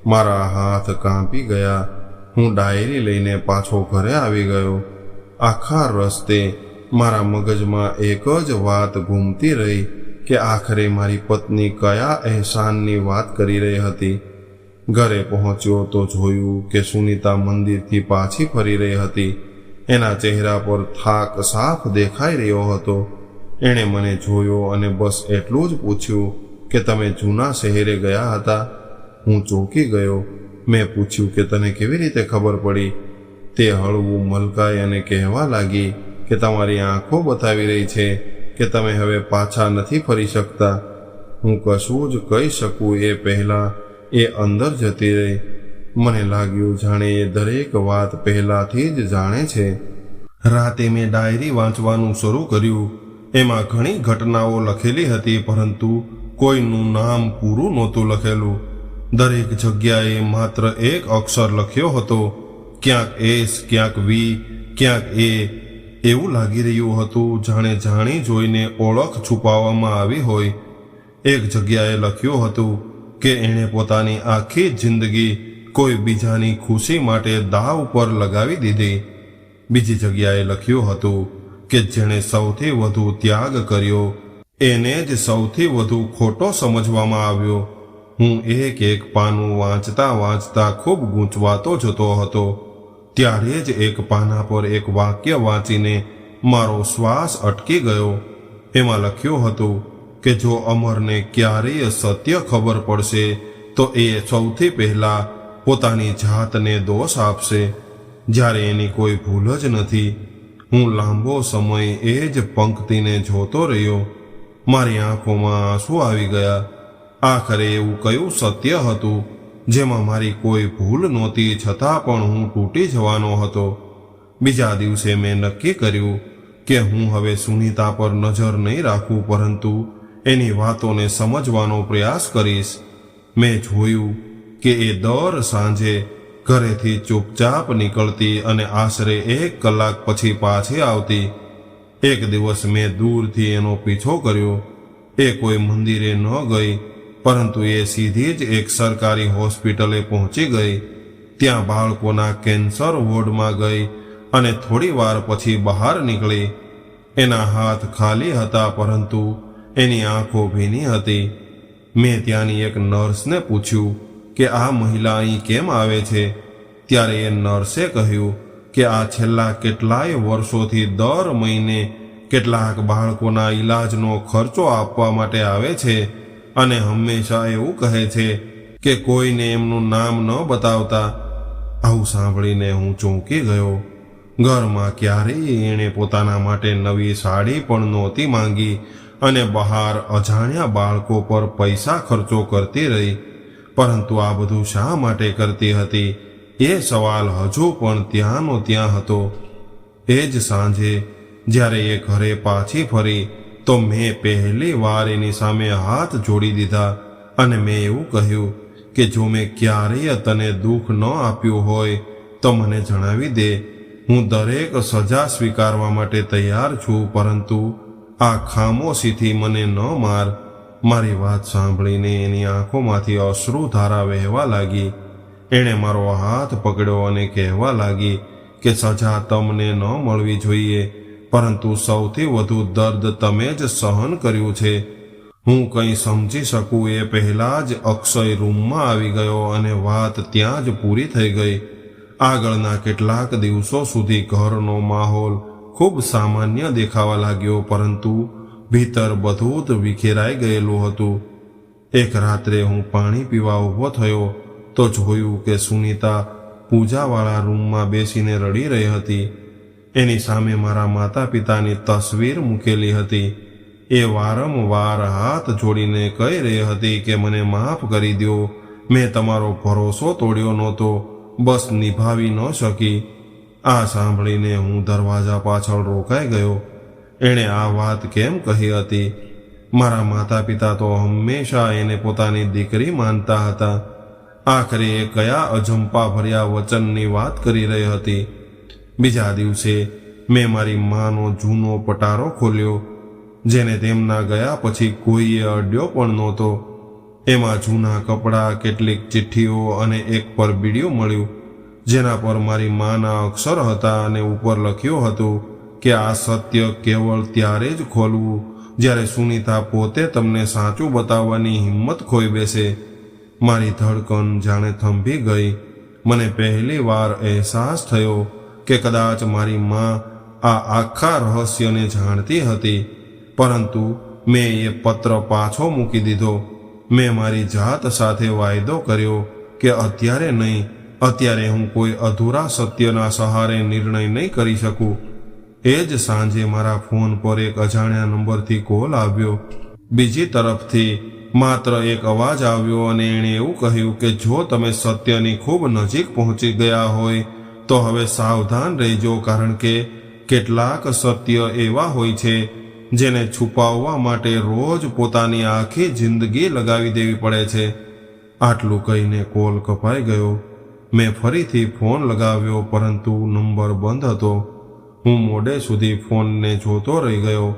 મારા હાથ કાંપી ગયા. હું ડાયરી લઈને પાછો ઘરે આવી ગયો. આખા રસ્તે મારા મગજમાં એક જ વાત ઘૂમતી રહી કે આખરે મારી પત્ની કયા અહેસાનની વાત કરી રહી હતી. ઘરે પહોંચ્યો તો જોયું કે સુનીતા મંદિરથી પાછી ફરી રહી હતી. એના ચહેરા પર થાક સાફ દેખાઈ રહ્યો હતો. એણે મને જોયો અને બસ એટલું જ પૂછ્યું કે તમે જૂના શહેરે ગયા હતા. હું ચોંકી ગયો. મેં પૂછ્યું કે તને કેવી રીતે ખબર પડી? તે હળવું મલકાઈ અને કહેવા લાગી કે તમારી આંખો બતાવી રહી છે કે તમે હવે પાછા નથી ફરી શકતા. હું કશું જ કહી શકું એ પહેલાં એ અંદર જતી રહી. મને લાગ્યું જાણે એ દરેક વાત પહેલાંથી જ જાણે છે. રાતે મેં ડાયરી વાંચવાનું શરૂ કર્યું. એમાં ઘણી ઘટનાઓ લખેલી હતી, પરંતુ કોઈનું નામ પૂરું નહોતું લખેલું. દરેક જગ્યાએ માત્ર એક અક્ષર લખ્યો હતો. ક્યાંક એસ, ક્યાંક વી, ક્યાંક એ. એવું લાગી રહ્યું હતું જાણે જાણી જોઈને ઓળખ છુપાવવામાં આવી હોય. એક જગ્યાએ લખ્યું હતું કે એણે પોતાની આખી જિંદગી કોઈ બીજાની ખુશી માટે દાવ પર લગાવી દીધી. બીજી જગ્યાએ લખ્યું હતું કે જેણે સૌથી વધુ ત્યાગ કર્યો એને જ સૌથી વધુ ખોટો સમજવામાં આવ્યો. હું એક પાનું વાંચતા વાંચતા ખૂબ ગૂંચવાતો જતો હતો. ત્યારે જ એક પાના પર એક વાક્ય વાંચીને મારો શ્વાસ અટકી ગયો. એમાં લખ્યું હતું કે જો અમરને ક્યારેય સત્ય ખબર પડશે તો એ સૌથી પહેલા પોતાની જાતને દોષ આપશે, જ્યારે એની કોઈ ભૂલ જ નથી. હું લાંબો સમય એ જ પંક્તિને જોતો રહ્યો. મારી આંખોમાં આંસુ આવી ગયા. આખરે એવું કયું સત્ય હતું જેમાં મારી કોઈ ભૂલ નહોતી, છતાં પણ હું તૂટી જવાનો હતો. બીજા દિવસે મેં નક્કી કર્યું કે હું હવે સુનીતા પર નજર નહીં રાખું, પરંતુ એની વાતોને સમજવાનો પ્રયાસ કરીશ. મેં જોયું કે એ દર સાંજે ઘરેથી ચૂપચાપ નીકળતી અને આશરે 1 કલાક પછી પાછી આવતી. એક દિવસ મેં દૂરથી એનો પીછો કર્યો. એ કોઈ મંદિરે ન ગઈ, પરંતુ એ સીધી જ એક સરકારી હોસ્પિટલે પહોંચી ગઈ. ત્યાં બાળકોના કેન્સર વોર્ડમાં ગઈ અને થોડી વાર પછી બહાર નીકળી. એના હાથ ખાલી હતા, પરંતુ એની આંખો ભીની હતી. મેં ત્યાંની એક નર્સને પૂછ્યું કે આ મહિલા અહીં કેમ આવે છે? ત્યારે એ નર્સે કહ્યું કે આ છેલ્લા કેટલાય વર્ષોથી દર મહિને કેટલાક બાળકોના ઈલાજનો ખર્ચો આપવા માટે આવે છે અને હંમેશા એવું કહે છે કે કોઈને એમનું નામ ન બતાવતા. આવું સાંભળીને હું ચોંકી ગયો. ઘરમાં ક્યારેય એણે પોતાના માટે નવી સાડી પણ નહોતી માંગી અને બહાર અજાણ્યા બાળકો પર પૈસા ખર્ચો કરતી રહી. પરંતુ આ બધું શા માટે કરતી હતી એ સવાલ હજુ પણ ત્યાંનો ત્યાં હતો. એ જ સાંજે જ્યારે એ ઘરે પાછી ફરી તો મેં પહેલી વાર એની સામે હાથ જોડી દીધા અને મેં એવું કહ્યું કે જો મેં ક્યારેય તને દુઃખ ન આપ્યું હોય તો મને જણાવી દે. હું દરેક સજા સ્વીકારવા માટે તૈયાર છું, પરંતુ આ ખામોશીથી મને ન માર. મારી વાત સાંભળીને એની આંખોમાંથી અશ્રુધારા વહેવા લાગી. એણે મારો હાથ પકડ્યો અને કહેવા લાગી કે સજા તમને ન મળવી જોઈએ, પરંતુ સૌથી વધુ દર્દ તમે જ સહન કર્યું છે. હું કંઈ સમજી શકું એ પહેલાં જ અક્ષય રૂમમાં આવી ગયો અને વાત ત્યાં જ પૂરી થઈ ગઈ. આગળના કેટલાક દિવસો સુધી ઘરનો માહોલ ખૂબ સામાન્ય દેખાવા લાગ્યો, પરંતુ ભીતર બધું જ વિખેરાઈ ગયેલું હતું. એક રાત્રે હું પાણી પીવા ઊભો થયો તો જોયું કે સુનીતા પૂજાવાળા રૂમમાં બેસીને રડી રહી હતી. એની સામે મારા માતા પિતાની તસવીર મૂકેલી હતી. એ વારંવાર હાથ જોડીને કહી રહી હતી કે મને માફ કરી દો, મેં તમારો ભરોસો તોડ્યો નહોતો, બસ નિભાવી ન શકી. આ સાંભળીને હું દરવાજા પાછળ રોકાઈ ગયો. એણે આ વાત કેમ કહી હતી? મારા માતા પિતા તો હંમેશા એને પોતાની દીકરી માનતા હતા. આખરે એ કયા અજંપા ભર્યા વચનની વાત કરી રહી હતી? બીજા દિવસે મેં મારી માનો જૂનો પટારો ખોલ્યો, જેને તેમના ગયા પછી કોઈએ અડ્યો પણ નહોતો. એમાં જૂના કપડાં, કેટલીક ચિઠ્ઠીઓ અને એક પરબીડિયું મળ્યું, જેના પર મારી માના અક્ષર હતા અને ઉપર લખ્યું હતું કે આ સત્ય કેવળ ત્યારે જ ખોલવું જ્યારે સુનીતા પોતે તમને સાચું બતાવવાની હિંમત ખોઈ બેસે. મારી ધડકન જાણે થંભી ગઈ. મને પહેલી વાર અહેસાસ થયો કે કદાચ મારી માં આ આખા રહસ્યને જાણતી હતી, પરંતુ મેં એ પત્ર પાછો મૂકી દીધો. મેં મારી જાત સાથે વાયદો કર્યો કે અત્યારે નહીં, અત્યારે હું કોઈ અધૂરા સત્યના સહારે નિર્ણય નહીં કરી શકું. એ જ સાંજે મારા ફોન પર એક અજાણ્યા નંબરથી કોલ આવ્યો. બીજી તરફથી માત્ર એક અવાજ આવ્યો અને એણે એવું કહ્યું કે જો તમે સત્યની ખૂબ નજીક પહોંચી ગયા હોય તો હવે સાવધાન રહેજો, કારણ કે કેટલાક સત્ય એવા હોય છે જેને છુપાવવા માટે રોજ પોતાની આખી જિંદગી લગાવી દેવી પડે છે. આટલું કહીને કોલ કપાઈ ગયો. મેં ફરીથી ફોન લગાવ્યો, પરંતુ નંબર બંધ હતો. હું મોડે સુધી ફોનને જોતો રહી ગયો.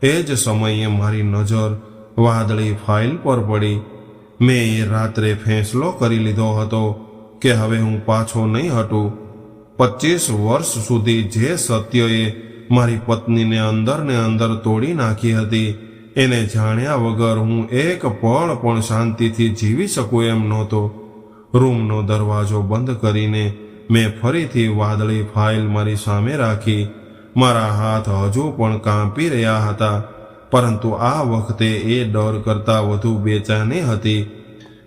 એ જ સમયે મારી નજર વાદળી ફાઇલ પર પડી. મેં એ રાત્રે ફેંસલો કરી લીધો હતો કે હવે હું પાછો નહીં હટું. 25 વર્ષ સુધી જે સત્યએ મારી પત્નીને અંદર ને અંદર તોડી નાખી હતી, એને જાણ્યા વગર હું એક પળ પણ શાંતિથી જીવી શકું એમ નહોતો. રૂમનો દરવાજો બંધ કરીને મેં ફરીથી વાદળી ફાઇલ મારી સામે રાખી. મારા હાથ હજુ પણ કાંપી રહ્યા હતા, પરંતુ આ વખતે એ ડર કરતાં વધુ બેચેની હતી.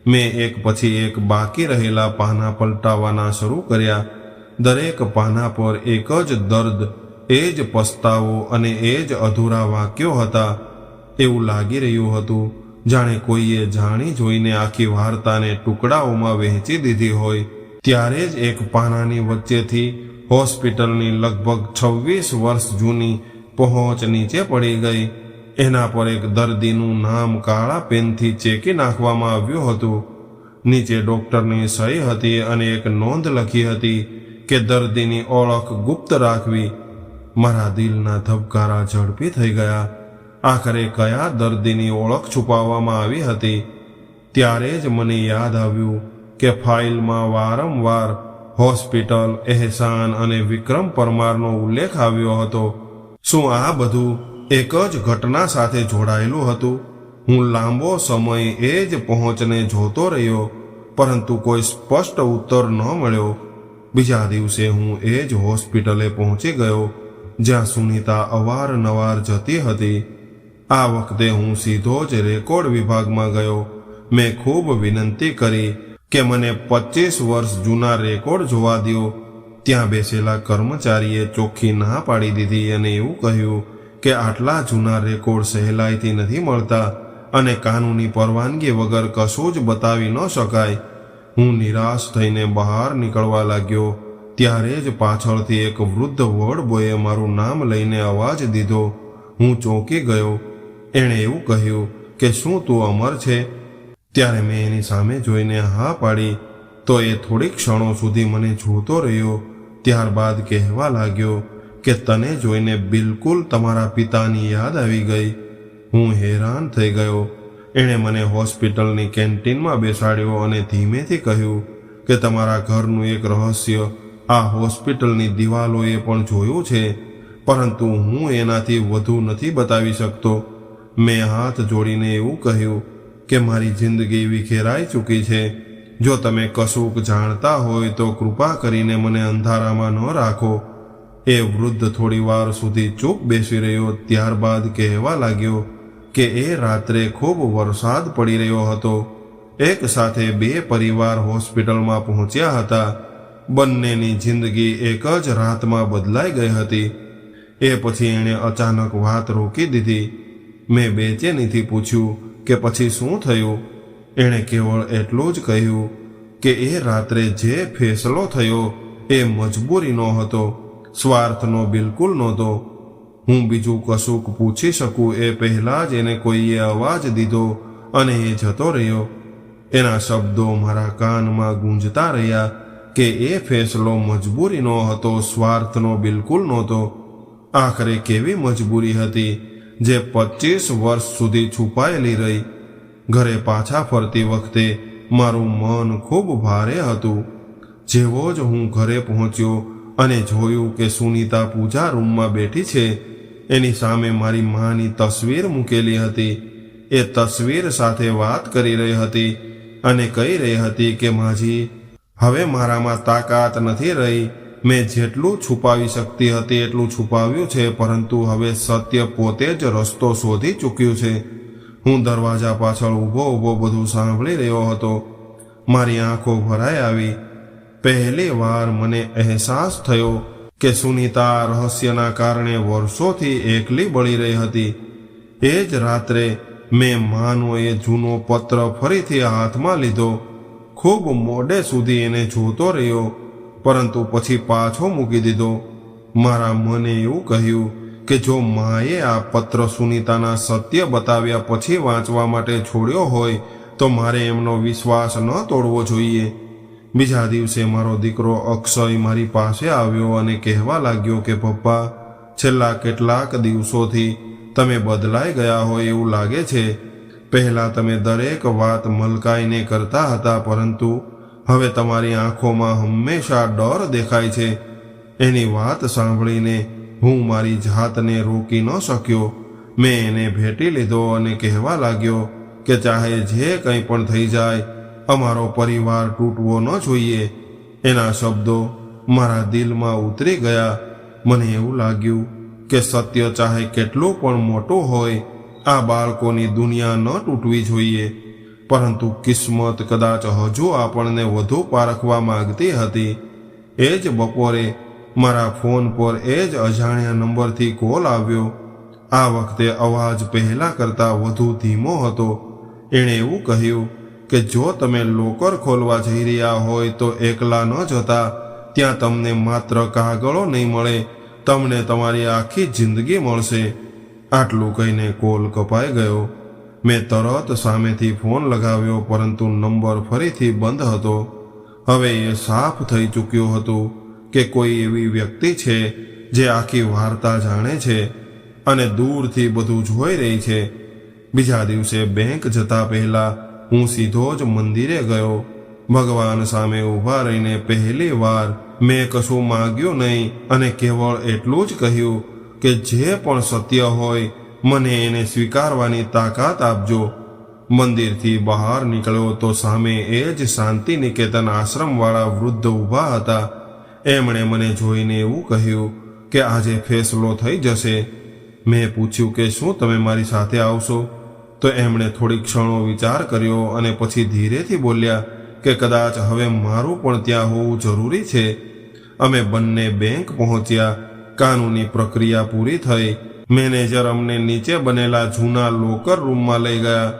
મેં એક પછી એક બાકી રહેલા પાના પલટાવવાના શરૂ કર્યા. દરેક પાના પર એક જ દર્દ, એ જ પસ્તાવો અને એ જ અધૂરા વાક્યો હતા. એવું લાગી રહ્યું હતું જાણે કોઈએ જાણી જોઈને આખી વાર્તાને ટુકડાઓમાં વહેંચી દીધી હોય. ત્યારે જ એક પાનાની વચ્ચેથી હોસ્પિટલની લગભગ 26 વર્ષ જૂની પહોંચ નીચે પડી ગઈ. એના પર એક દર્દીનું નામ કાળા પેનથી ચેકી નાખવામાં આવ્યું હતું. નીચે ડોક્ટરની સહી હતી અને એક નોંધ લખી હતી કે દર્દીની ઓળખ ગુપ્ત રાખવી. મારા દિલના ધબકારા ઝડપી થઈ ગયા. આખરે કયા દર્દીની ઓળખ છુપાવવામાં આવી હતી? ત્યારે જ મને યાદ આવ્યું કે ફાઇલમાં વારંવાર હોસ્પિટલ, એહસાન અને વિક્રમ પરમારનો ઉલ્લેખ આવ્યો હતો. શું આ બધું એક જ ઘટના સાથે જોડાયેલું હતું? હું લાંબો સમય એ જ પહોંચને જોતો રહ્યો, પરંતુ કોઈ સ્પષ્ટ ઉત્તર ન મળ્યો. બીજા દિવસે હું એ જ હોસ્પિટલે પહોંચી ગયો જ્યાં સુનીતા અવારનવાર જતી હતી. આ વખતે હું સીધો જ રેકોર્ડ વિભાગમાં ગયો. મેં ખૂબ વિનંતી કરી કે મને 25 વર્ષ જૂના રેકોર્ડ જોવા દો. ત્યાં બેસેલા કર્મચારીએ ચોખ્ખી ના પાડી દીધી અને એવું કહ્યું કે આટલા જૂના રેકોર્ડ સહેલાઈથી નથી મળતા અને કાનૂની પરવાનગી વગર કશું જ બતાવી ન શકાય. હું નિરાશ થઈને બહાર નીકળવા લાગ્યો. ત્યારે જ પાછળથી એક વૃદ્ધ વોર્ડ બોયે મારું નામ લઈને અવાજ દીધો. હું ચોંકી ગયો. એણે એવું કહ્યું કે શું તું અમર છે? ત્યારે મેં એની સામે જોઈને હા પાડી. તો એ થોડીક ક્ષણો સુધી મને જોતો રહ્યો. ત્યારબાદ કહેવા લાગ્યો કે તને જોઈને બિલકુલ તમારા પિતાની યાદ આવી ગઈ. હું હેરાન થઈ ગયો. એણે મને હોસ્પિટલની કેન્ટીનમાં બેસાડ્યો અને ધીમેથી કહ્યું કે તમારા ઘરનું એક રહસ્ય આ હોસ્પિટલની દિવાલોએ પણ જોયું છે, પરંતુ હું એનાથી વધુ નથી બતાવી શકતો. મેં હાથ જોડીને એવું કહ્યું કે મારી જિંદગી વિખેરાઈ ચૂકી છે. જો તમે કશુંક જાણતા હોય તો કૃપા કરીને મને અંધારામાં ન રાખો. એ વૃદ્ધ થોડી વાર સુધી ચૂપ બેસી રહ્યો. ત્યારબાદ કહેવા લાગ્યો કે એ રાત્રે ખૂબ વરસાદ પડી રહ્યો હતો. એક સાથે 2 પરિવાર હોસ્પિટલમાં પહોંચ્યા હતા. બંનેની જિંદગી એક જ રાતમાં બદલાઈ ગઈ હતી. એ પછી એણે અચાનક વાત રોકી દીધી. મેં બેચેનીથી પૂછ્યું કે પછી શું થયું? એણે કેવળ એટલું જ કહ્યું કે એ રાત્રે જે ફેસલો થયો એ મજબૂરીનો હતો, સ્વાર્થનો બિલકુલ નહોતો. હું બીજું કશુંક પૂછી શકું એ પહેલાં જ એને કોઈએ અવાજ દીધો અને એ જતો રહ્યો. એના શબ્દો મારા કાનમાં ગૂંજતા રહ્યા કે એ ફેસલો મજબૂરીનો હતો, સ્વાર્થનો બિલકુલ નહોતો. આખરે કેવી મજબૂરી હતી જે 25 વર્ષ સુધી છુપાયેલી રહી. ઘરે પાછા ફરતી વખતે મારું મન ખૂબ ભારે હતું. જેવો જ હું ઘરે પહોંચ્યો અને જોયું કે સુનીતા પૂજા રૂમમાં બેઠી છે. એની સામે મારી માની તસવીર મૂકેલી હતી. એ તસવીર સાથે વાત કરી રહી હતી અને કહી રહી હતી કે માજી, હવે મારામાં તાકાત નથી રહી. મેં જેટલું છુપાવી શકતી હતી એટલું છુપાવ્યું છે, પરંતુ હવે સત્ય પોતે જ રસ્તો શોધી ચૂક્યું છે. હું દરવાજા પાછળ ઊભો બધું સાંભળી રહ્યો હતો. મારી આંખો ભરાઈ આવી. પહેલી વાર મને અહેસાસ થયો કે સુનીતા રહસ્યના કારણે વર્ષોથી એકલી બળી રહી હતી. એ જ રાત્રે મેં માનો એ જૂનો પત્ર ફરીથી હાથમાં લીધો. ખૂબ મોડે સુધી એને જોતો રહ્યો, પરંતુ પછી પાછો મૂકી દીધો. મારા મને એવું કહ્યું કે જો માએ આ પત્ર સુનીતાના સત્ય બતાવ્યા પછી વાંચવા માટે છોડ્યો હોય તો મારે એમનો વિશ્વાસ ન તોડવો જોઈએ. બીજા દિવસે મારો દીકરો અક્ષય મારી પાસે આવ્યો અને કહેવા લાગ્યો કે પપ્પા, છેલ્લા કેટલાક દિવસોથી તમે બદલાઈ ગયા હોય એવું લાગે છે. પહેલાં તમે દરેક વાત મલકાઈને કરતા હતા, પરંતુ હવે તમારી આંખોમાં હંમેશા ડર દેખાય છે. એની વાત સાંભળીને હું મારી જાતને રોકી ન શક્યો. મેં એને ભેટી લીધો અને કહેવા લાગ્યો કે ચાહે જે કંઈ પણ થઈ જાય, અમારો પરિવાર તૂટવો ન જોઈએ. એના શબ્દો મારા દિલમાં ઉતરી ગયા. મને એવું લાગ્યું કે સત્ય ચાહે કેટલું પણ મોટું હોય, આ બાળકોની દુનિયા ન તૂટવી જોઈએ. પરંતુ કિસ્મત કદાચ હજુ આપણને વધુ પારખવા માંગતી હતી. એ જ બપોરે મારા ફોન પર એ જ અજાણ્યા નંબરથી કોલ આવ્યો. આ વખતે અવાજ પહેલાં કરતાં વધુ ધીમો હતો. એણે એવું કહ્યું કે જો તમે લોકર ખોલવા જઈ રહ્યા હોય તો એકલા ન જતા. ત્યાં તમને માત્ર કાગળો નહીં મળે, તમને તમારી આખી જિંદગી મળશે. આટલું કહીને કોલ કપાઈ ગયો. મેં તરત સામેથી ફોન લગાવ્યો, પરંતુ નંબર ફરીથી બંધ હતો. હવે એ સાફ થઈ ચૂક્યું હતું કે કોઈ એવી વ્યક્તિ છે જે આખી વાર્તા જાણે છે અને દૂરથી બધું જોઈ રહી છે. બીજા દિવસે બેંક જતા પહેલા હું સીધો જ મંદિરે ગયો. ભગવાન સામે ઊભા રહીને પહેલી વાર મેં કશું માંગ્યું નહીં અને કેવળ એટલું જ કહ્યું કે જે પણ સત્ય હોય મને એને સ્વીકારવાની તાકાત આપજો. મંદિરથી બહાર નીકળ્યો તો સામે એ જ શાંતિ નિકેતન આશ્રમવાળા વૃદ્ધ ઊભા હતા. એમણે મને જોઈને એવું કહ્યું કે આજે ફેસલો થઈ જશે. મેં પૂછ્યું કે શું તમે મારી સાથે આવશો? તો એમણે થોડી ક્ષણો વિચાર કર્યો અને પછી ધીરેથી બોલ્યા કે કદાચ હવે મારું પણ ત્યાં હોવું જરૂરી છે. અમે બંને બેંક પહોંચ્યા. કાનૂની પ્રક્રિયા પૂરી થઈ. મેનેજર અમને નીચે બનેલા જૂના લોકર રૂમમાં લઈ ગયા.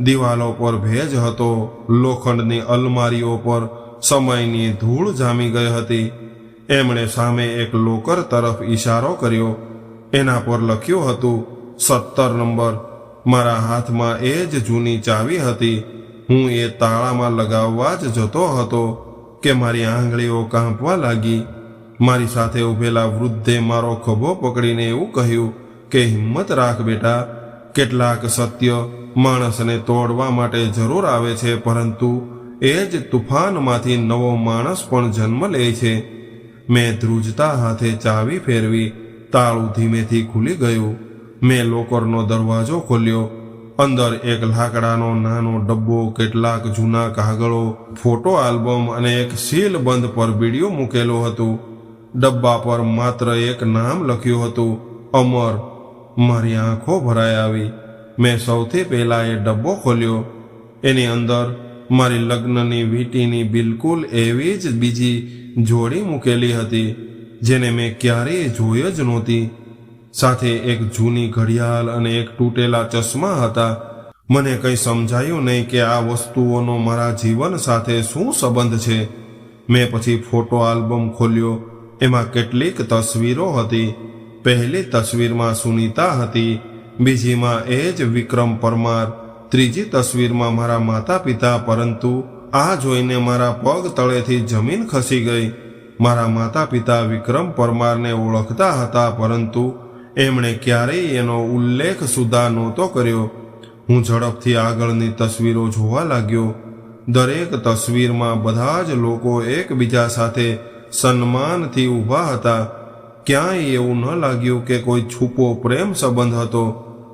દિવાલો પર ભેજ હતો. લોખંડની અલમારીઓ પર સમયની ધૂળ જામી ગઈ હતી. એમણે સામે એક લોકર તરફ ઈશારો કર્યો. એના પર લખ્યું હતું 17 નંબર. મારા હાથમાં એ જ જૂની ચાવી હતી. હું એ તાળામાં લગાવવા જ જતો હતો કે મારી આંગળીઓ કાંપવા લાગી. મારી સાથે ઊભેલા વૃદ્ધે મારો ખભો પકડીને એવું કહ્યું કે હિંમત રાખ બેટા. કેટલાક સત્ય માણસને તોડવા માટે જરૂર આવે છે, પરંતુ એ જ તુફાનમાંથી નવો માણસ પણ જન્મ લે છે. મેં ધ્રુજતા હાથે ચાવી ફેરવી. તાળું ધીમેથી ખુલી ગયું. મેં લોકરનો દરવાજો ખોલ્યો. અંદર એક લાકડાનો નાનો ડબ્બો, કેટલાક જૂના કાગળો, ફોટો આલ્બમ અને એક સીલબંધ પરબીડિયું મૂકેલું હતું. ડબ્બા પર માત્ર એક નામ લખ્યું હતું, અમર. મારી આંખો ભરાઈ આવી. મેં સૌથી પહેલાં એ ડબ્બો ખોલ્યો. એની અંદર મારી લગ્નની વીંટીની બિલકુલ એવી જ બીજી જોડી મૂકેલી હતી, જેને મેં ક્યારેય જોઈ જ નહોતી. સાથે એક જૂની ઘડિયાળ અને એક તૂટેલા ચશ્મા હતા. મને કંઈ સમજાયું નહીં કે આ વસ્તુઓનો મારા જીવન સાથે શું સંબંધ છે. મેં પછી ફોટો આલ્બમ ખોલ્યો. એમાં કેટલીક તસવીરો હતી. પહેલી તસવીરમાં સુનીતા હતી. બીજીમાં એ જ વિક્રમ પરમાર. ત્રીજી તસવીરમાં મારા માતા પિતા. પરંતુ આ જોઈને મારા પગ તળેથી જમીન ખસી ગઈ. મારા માતા પિતા વિક્રમ પરમારને ઓળખતા હતા, પરંતુ એમણે ક્યારેય એનો ઉલ્લેખ સુદ્ધા નહોતો કર્યો. હું ઝડપથી આગળની તસવીરો જોવા લાગ્યો. દરેક તસવીરમાં બધા જ લોકો એકબીજા સાથે સન્માનથી ઊભા હતા. ક્યાંય એવું ન લાગ્યું કે કોઈ છૂપો પ્રેમ સંબંધ હતો,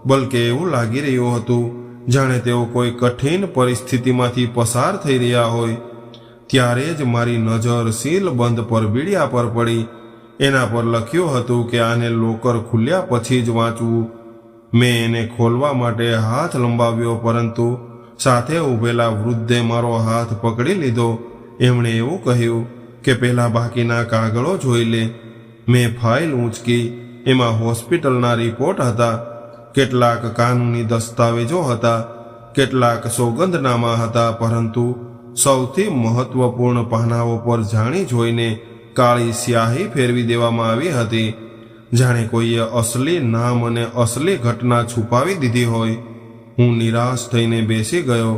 બલકે એવું લાગી રહ્યું હતું જાણે તેઓ કોઈ કઠિન પરિસ્થિતિમાંથી પસાર થઈ રહ્યા હોય. ત્યારે જ મારી નજર સીલબંધ પરબીડિયા પર પડી. એના પર લખ્યું હતું કે આને લોકર ખુલ્યા પછી જ વાંચવું. મેં એને ખોલવા માટે હાથ લંબાવ્યો, પરંતુ સાથે ઊભેલા વૃદ્ધે મારો હાથ પકડી લીધો. એમણે એવું કહ્યું કે પહેલાં બાકીના કાગળો જોઈ લે. મેં ફાઇલ ઊંચકી. એમાં હોસ્પિટલના રિપોર્ટ હતા, કેટલાક કાનૂની દસ્તાવેજો હતા, કેટલાક સોગંદનામા હતા, પરંતુ સૌથી મહત્વપૂર્ણ પાનાઓ પર જાણી જોઈને કાળી સ્યાહી ફેરવી દેવામાં આવી હતી, જાણે કોઈએ અસલી નામ અને અસલી ઘટના છુપાવી દીધી હોય. હું નિરાશ થઈને બેસી ગયો.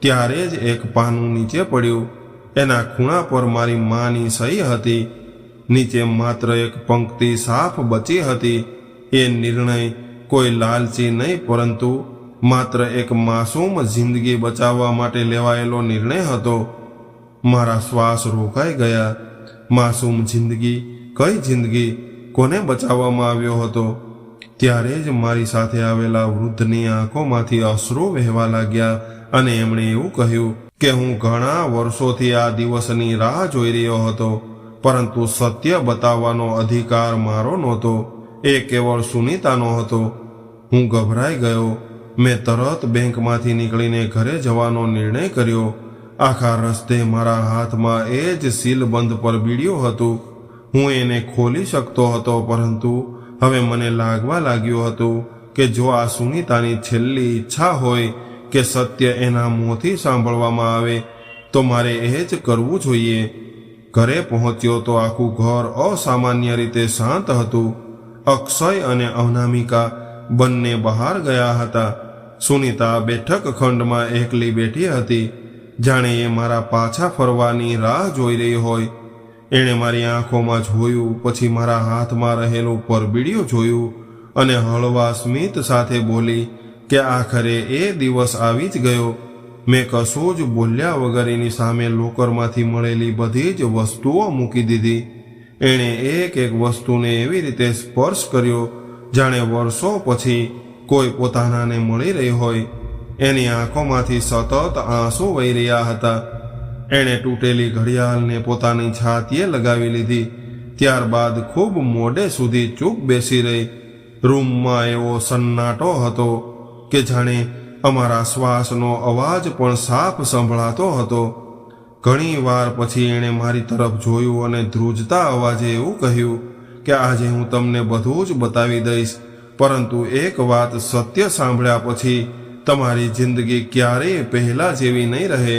ત્યારે જ એક પાનું નીચે પડ્યું. એના ખૂણા પર મારી માની સહી હતી. નીચે માત્ર એક પંક્તિ સાફ બચી હતી. એ નિર્ણય કોઈ લાલચી નહીં, પરંતુ માત્ર એક માસૂમ જિંદગી બચાવવા માટે લેવાયેલો નિર્ણય હતો. મારા શ્વાસ રોકાઈ ગયા. માસૂમ જિંદગી? કઈ જિંદગી? કોને બચાવવામાં આવ્યો હતો? ત્યારે જ મારી સાથે આવેલા વૃદ્ધની આંખોમાંથી અશ્રુ વહેવા લાગ્યા અને એમણે એવું કહ્યું કે હું ઘણા વર્ષોથી આ દિવસની રાહ જોઈ રહ્યો હતો, પરંતુ સત્ય બતાવવાનો અધિકાર મારો નહોતો, એ કેવળ સુનીતાનો હતો. હું ગભરાઈ ગયો. મેં તરત બેંકમાંથી નીકળીને ઘરે જવાનો નિર્ણય કર્યો. આખા રસ્તે મારા હાથમાં એ જ સીલબંધ પરબીડિયું હતું. હું એને ખોલી શકતો હતો, પરંતુ હવે મને લાગવા લાગ્યું હતું કે જો આ સુનીતાની છેલ્લી ઈચ્છા હોય કે સત્ય એના મોંથી સાંભળવામાં આવે, તો મારે એ જ કરવું જોઈએ. ઘરે પહોંચ્યો તો આખું ઘર અસામાન્ય રીતે શાંત હતું. અક્ષય અને અનામિકા બંને બહાર ગયા હતા. સુનીતા બેઠક ખંડમાં એકલી બેઠી હતી, જાણે એ મારા પાછા ફરવાની રાહ જોઈ રહી હોય. એણે મારી આંખોમાં જોયું, પછી મારા હાથમાં રહેલું પરબીડિયું જોયું અને હળવા સ્મિત સાથે બોલી કે આખરે એ દિવસ આવી જ ગયો. મેં કશું જ બોલ્યા વગર એની સામે લોકરમાંથી મળેલી બધી જ વસ્તુઓ મૂકી દીધી. એણે એક એક વસ્તુને એવી રીતે સ્પર્શ કર્યો જાણે વર્ષો પછી કોઈ પોતાનાને મળી રહી હોય. એની આંખોમાંથી સતત આંસુ વહી રહ્યા હતા. એણે તૂટેલી ઘડિયાળને પોતાની છાતીએ લગાવી લીધી. ત્યારબાદ ખૂબ મોડે સુધી ચૂપ બેસી રહી. રૂમમાં એવો સન્નાટો હતો કે જાણે અમારા શ્વાસનો અવાજ પણ સાફ સંભળાતો હતો. ઘણી વાર પછી એણે મારી તરફ જોયું અને ધ્રુજતા અવાજે એવું કહ્યું કે આજે હું તમને બધું જ બતાવી દઈશ, પરંતુ એક વાત સત્ય સાંભળ્યા પછી તમારી જિંદગી ક્યારેય પહેલા જેવી નહીં રહે.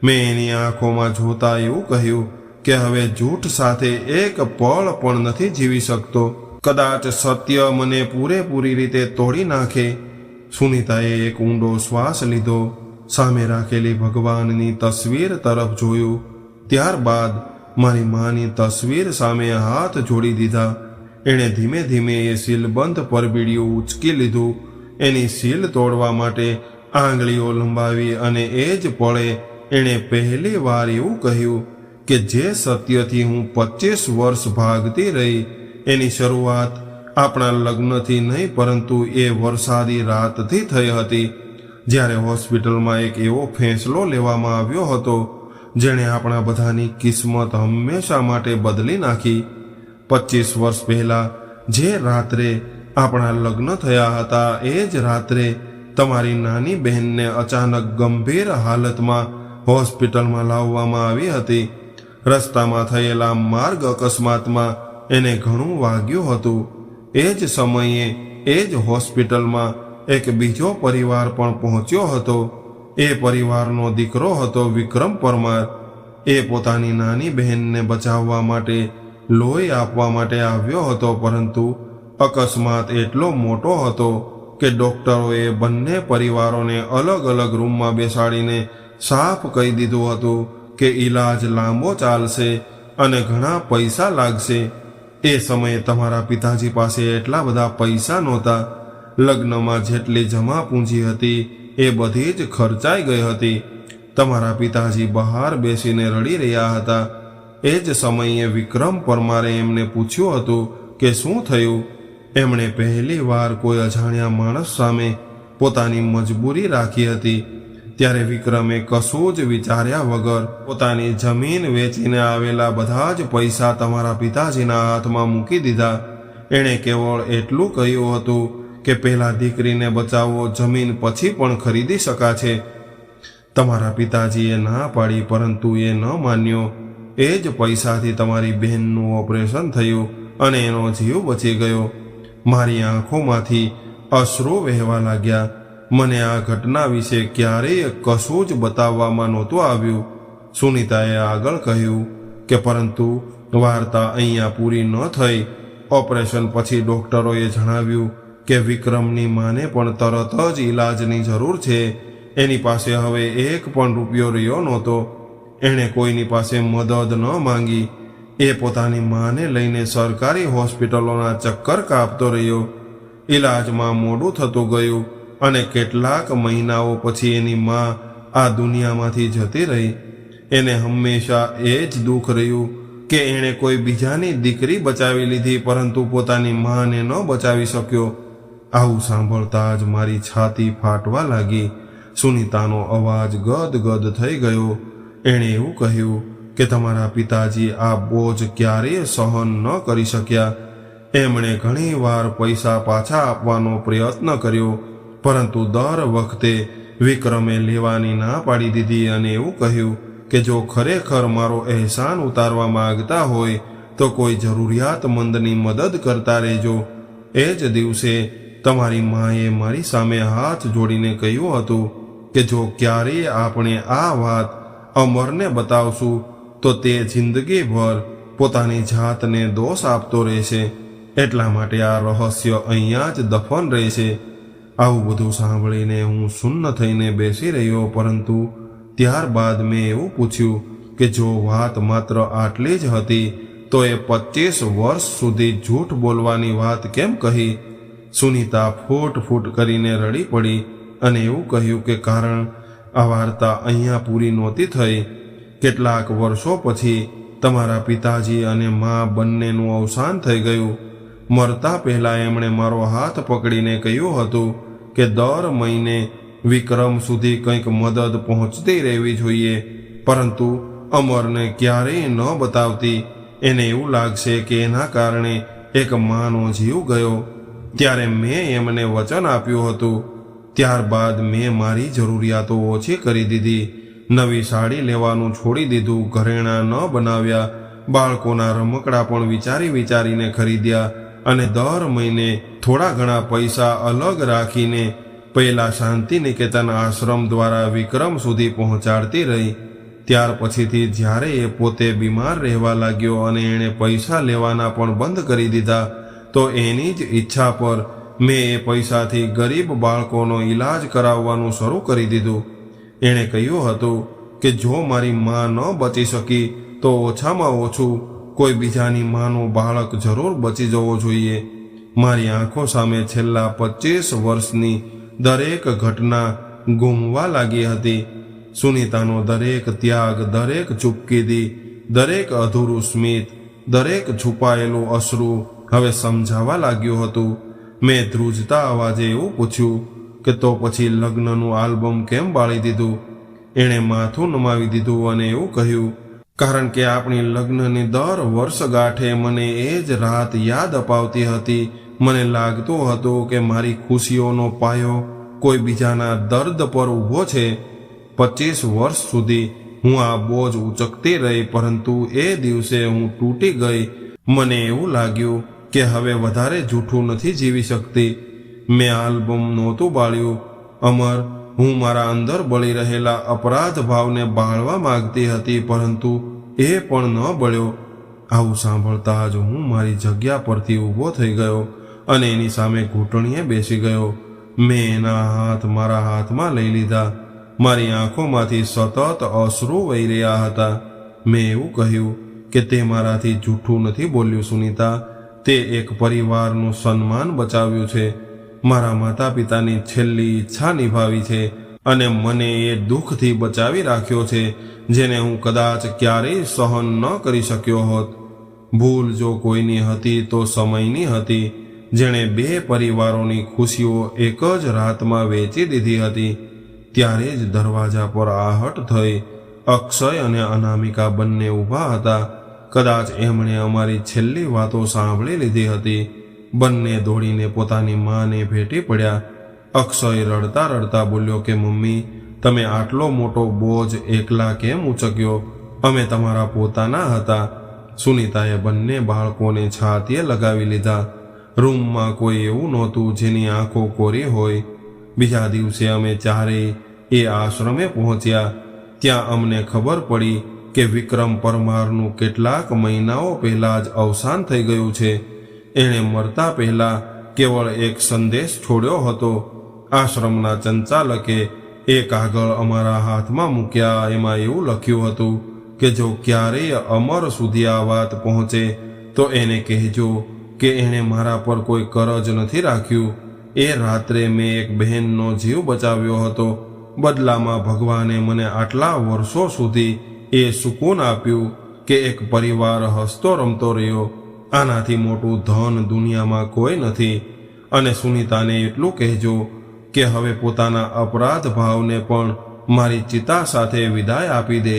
મેં એની આંખોમાં જોતા એવું કહ્યું કે હવે જૂઠ સાથે એક પળ પણ નથી જીવી શકતો. કદાચ સત્ય મને પૂરેપૂરી રીતે તોડી નાખે. સુનીતાએ એક ઊંડો શ્વાસ લીધો, સામે રાખેલી ભગવાનની તસવીર તરફ જોયું. ત્યારબાદ મારી માની તસવીર સામે હાથ જોડી દીધા. એણે ધીમે ધીમે એ સીલબંધ પરબીડિયું ઉચકી લીધું. એની સીલ તોડવા માટે આંગળીઓ લંબાવી અને એ જ પળે એણે પહેલી વાર એવું કહ્યું કે જે સત્યથી હું 25 વર્ષ ભાગતી રહી, એની શરૂઆત આપણા લગ્નથી નહીં, પરંતુ એ વરસાદી રાતથી થઈ હતી, જ્યારે હોસ્પિટલમાં એક એવો ફેંસલો લેવામાં આવ્યો હતો જેણે આપણા બધાની કિસ્મત હંમેશા માટે બદલી નાખી. 25 વર્ષ પહેલા જે રાત્રે આપણા લગ્ન થયા હતા, એ જ રાત્રે તમારી નાની બહેનને અચાનક ગંભીર હાલતમાં હોસ્પિટલમાં લાવવામાં આવી હતી. રસ્તામાં થયેલા માર્ગ અકસ્માતમાં એને ઘણું વાગ્યું હતું. એ જ સમયે એ જ હોસ્પિટલમાં એક બીજો પરિવાર પણ પહોંચ્યો હતો. એ પરિવારનો દીકરો હતો વિક્રમ પરમાર. એ પોતાની નાની બહેનને બચાવવા માટે લોહી આપવા માટે આવ્યો હતો, પરંતુ અકસ્માત એટલો મોટો હતો કે ડોક્ટરોએ બંને પરિવારોને અલગ અલગ રૂમમાં બેસાડીને સાફ કહી દીધું હતું કે ઈલાજ લાંબો ચાલશે અને ઘણા પૈસા લાગશે. એ સમયે તમારા પિતાજી પાસે એટલા બધા પૈસા નહોતા. લગ્નમાં જેટલી જમા પૂંજી હતી એ બધી જ ખર્ચાઈ ગઈ હતી. તમારા પિતાજી બહાર બેસીને રડી રહ્યા હતા. એ જ સમયે વિક્રમ પરમારે એમને પૂછ્યું હતું કે શું થયું. એમણે પહેલી વાર કોઈ અજાણ્યા માણસ સામે પોતાની મજબૂરી રાખી હતી. ત્યારે વિક્રમે કશું જ વિચાર્યા વગર પોતાની જમીન વેચીને આવેલા બધા જ પૈસા તમારા પિતાજીના હાથમાં મૂકી દીધા. એણે કેવળ એટલું કહ્યું હતું કે પહેલા દીકરીને બચાવો, જમીન પછી પણ ખરીદી શકાશે. તમારા પિતાજીએ ના પાડી, પરંતુ એ ન માન્યો. એ જ પૈસાથી તમારી બહેનનું ઓપરેશન થયું અને એનો જીવ બચી ગયો. મારી આંખોમાંથી અશ્રુ વહેવા લાગ્યા. મને આ ઘટના વિશે ક્યારેય કશું જ બતાવવામાં નહોતું આવ્યું. સુનીતાએ આગળ કહ્યું કે પરંતુ વાર્તા અહીંયા પૂરી ન થઈ. ઓપરેશન પછી ડોક્ટરોએ જણાવ્યું કે વિક્રમની માને પણ તરત જ ઈલાજની જરૂર છે. એની પાસે હવે એક પણ રૂપિયો રહ્યો નહોતો. એણે કોઈની પાસે મદદ ન માંગી. એ પોતાની માને લઈને સરકારી હોસ્પિટલોના ચક્કર કાપતો રહ્યો. ઈલાજમાં મોડું થતું ગયું અને કેટલાક મહિનાઓ પછી એની મા આ દુનિયામાંથી જતી રહી. એને હંમેશા એ જ દુઃખ રહ્યું કે એણે કોઈ બીજાની દીકરી બચાવી લીધી, પરંતુ પોતાની માને ન બચાવી શક્યો. આવું સાંભળતા જ મારી છાતી ફાટવા લાગી. સુનીતાનો અવાજ ગદગદ થઈ ગયો. એણે એવું કહ્યું કે તમારા પિતાજી આ બોજ ક્યારેય સહન ન કરી શક્યા. એમણે ઘણી વાર પૈસા પાછા આપવાનો પ્રયત્ન કર્યો, પરંતુ દર વખતે વિક્રમે લેવાની ના પાડી દીધી અને એવું કહ્યું કે જો ખરેખર મારો અહેસાન ઉતારવા માંગતા હોય તો કોઈ જરૂરિયાતમંદની મદદ કરતા રહેજો. એ જ દિવસે તમારી માએ મારી સામે હાથ જોડીને કહ્યું હતું કે જો ક્યારેય આપણે આ વાત અમરને બતાવશું તો તે જિંદગીભર પોતાની જાતને દોષ આપતો રહેશે. એટલા માટે આ રહસ્ય અહીંયા જ દફન રહેશે. આવું બધું સાંભળીને હું સુન્ન થઈને બેસી રહ્યો, પરંતુ ત્યારબાદ મેં એવું પૂછ્યું કે જો વાત માત્ર આટલી જ હતી તો એ 25 વર્ષ સુધી જૂઠ બોલવાની વાત કેમ કહી? સુનીતા ફૂટ ફૂટ કરીને રડી પડી અને એવું કહ્યું કે કારણ આ વાર્તા અહીંયા પૂરી નહોતી થઈ. કેટલાક વર્ષો પછી તમારા પિતાજી અને મા બંનેનું અવસાન થઈ ગયું. મરતા પહેલા એમણે મારો હાથ પકડીને કહ્યું હતું કે દર મહિને વિક્રમ સુધી કંઈક મદદ પહોંચતી રહેવી જોઈએ, પરંતુ અમરને ક્યારેય ન બતાવતી. એને એવું લાગશે કે એના કારણે એક માનો જીવ ગયો. ત્યારે મેં એમને વચન આપ્યું હતું. ત્યારબાદ મેં મારી જરૂરિયાતો ઓછી કરી દીધી. નવી સાડી લેવાનું છોડી દીધું, ઘરેણાં ન બનાવ્યા, બાળકોના રમકડા પણ વિચારીને ખરીદ્યા અને દર મહિને થોડા ઘણા પૈસા અલગ રાખીને પહેલા શાંતિનિકેતન આશ્રમ દ્વારા વિક્રમ સુધી પહોંચાડતી રહી. ત્યાર પછીથી જ્યારે એ પોતે બીમાર રહેવા લાગ્યો અને એણે પૈસા લેવાના પણ બંધ કરી દીધા, તો એની જ ઈચ્છા પર મેં એ પૈસાથી ગરીબ બાળકોનો ઈલાજ કરાવવાનું શરૂ કરી દીધું. એણે કહ્યું હતું કે જો મારી મા ન બચી શકી તો ઓછામાં ઓછું કોઈ બીજાની માનું બાળક જરૂર બચી જવો જોઈએ. મારી આંખો સામે છેલ્લા 25 વર્ષની દરેક ઘટના ગુમવા લાગી હતી. સુનીતાનો દરેક ત્યાગ, દરેક ચૂપકીદી, દરેક અધૂરું સ્મિત, દરેક છુપાયેલું અશ્રુ હવે સમજાવા લાગ્યું હતું. મેં ધ્રુજતા અવાજે એવું પૂછ્યું કે તો પછી લગ્નનું આલ્બમ કેમ બાળી દીધું? એણે માથું નમાવી દીધું અને એવું કહ્યું, કારણ કે આપણી લગ્નની દર વર્ષગાંઠે મને એ જ રાત યાદ અપાવતી હતી. મને લાગતું હતું કે મારી ખુશીઓનો પાયો કોઈ બીજાના દર્દ પર ઊભો છે. 25 વર્ષ સુધી હું આ બોજ ઉચકતી રહી, પરંતુ એ દિવસે હું તૂટી ગઈ. મને એવું લાગ્યું કે હવે વધારે જૂઠું નથી જીવી શકતી. મેં આલ્બમ નહોતું બાળ્યું. અમર, હું મારા અંદર બળી રહેલા અપરાધ ભાવને બાળવા માંગતી હતી, પરંતુ એ પણ ન બળ્યો. આવું સાંભળતા જ હું મારી જગ્યા પરથી ઊભો થઈ ગયો અને એની સામે ઘૂંટણીએ બેસી ગયો. મેં એના હાથ મારા હાથમાં લઈ લીધા. મારી આંખોમાંથી સતત અશ્રુ વહી રહ્યા હતા. મેં એવું કહ્યું કે તે મારાથી જૂઠું નથી બોલ્યું સુનીતા. તે એક પરિવારનું સન્માન બચાવ્યું છે. મારા માતા પિતાની છેલ્લી ઈચ્છા નિભાવી છે અને મને એ દુઃખથી બચાવી રાખ્યો છે જેને હું કદાચ ક્યારેય સહન ન કરી શક્યો હોત. ભૂલ જો કોઈની હતી તો સમયની હતી, જેણે બે પરિવારોની ખુશીઓ એક જ રાતમાં વેચી દીધી હતી. ત્યારે જ દરવાજા પર આહટ થઈ. અક્ષય અને અનામિકા બંને ઊભા હતા. કદાચ એમણે અમારી છેલ્લી વાતો સાંભળી લીધી હતી. બંને દોડીને પોતાની માને ભેટી પડ્યા. અક્ષય રડતા રડતા બોલ્યો કે મમ્મી, તમે આટલો મોટો બોજ એકલા કેમ ઉચક્યો? અમે તમારા પોતાના હતા. સુનીતાએ બંને બાળકોને છાતીએ લગાવી લીધા. રૂમમાં કોઈ એવું નહોતું જેની આંખો કોરી હોય. બીજા દિવસે અમે ચારેય એ આશ્રમે પહોંચ્યા. ત્યાં અમને ખબર પડી કે વિક્રમ પરમારનું કેટલાક મહિનાઓ પહેલા જ અવસાન થઈ ગયું છે. એણે મરતા પહેલા કેવળ એક સંદેશ છોડ્યો હતો. આશ્રમના સંચાલકે એ કાગળ અમારા હાથમાં મૂક્યા. એમાં એવું લખ્યું હતું કે જો ક્યારેય અમર સુધી આ વાત પહોંચે તો એને કહેજો કે એણે મારા પર કોઈ કરજ નથી રાખ્યું. એ રાત્રે મેં એક બહેનનો જીવ બચાવ્યો હતો. બદલામાં ભગવાને મને આટલા વર્ષો સુધી એ સુકૂન આપ્યું કે એક પરિવાર હસતો રમતો રહ્યો. આનાથી મોટું ધન દુનિયામાં કોઈ નથી. અને સુનીતાને એટલું કહેજો કે હવે પોતાના અપરાધ ભાવને પણ મારી ચિતા સાથે વિદાય આપી દે.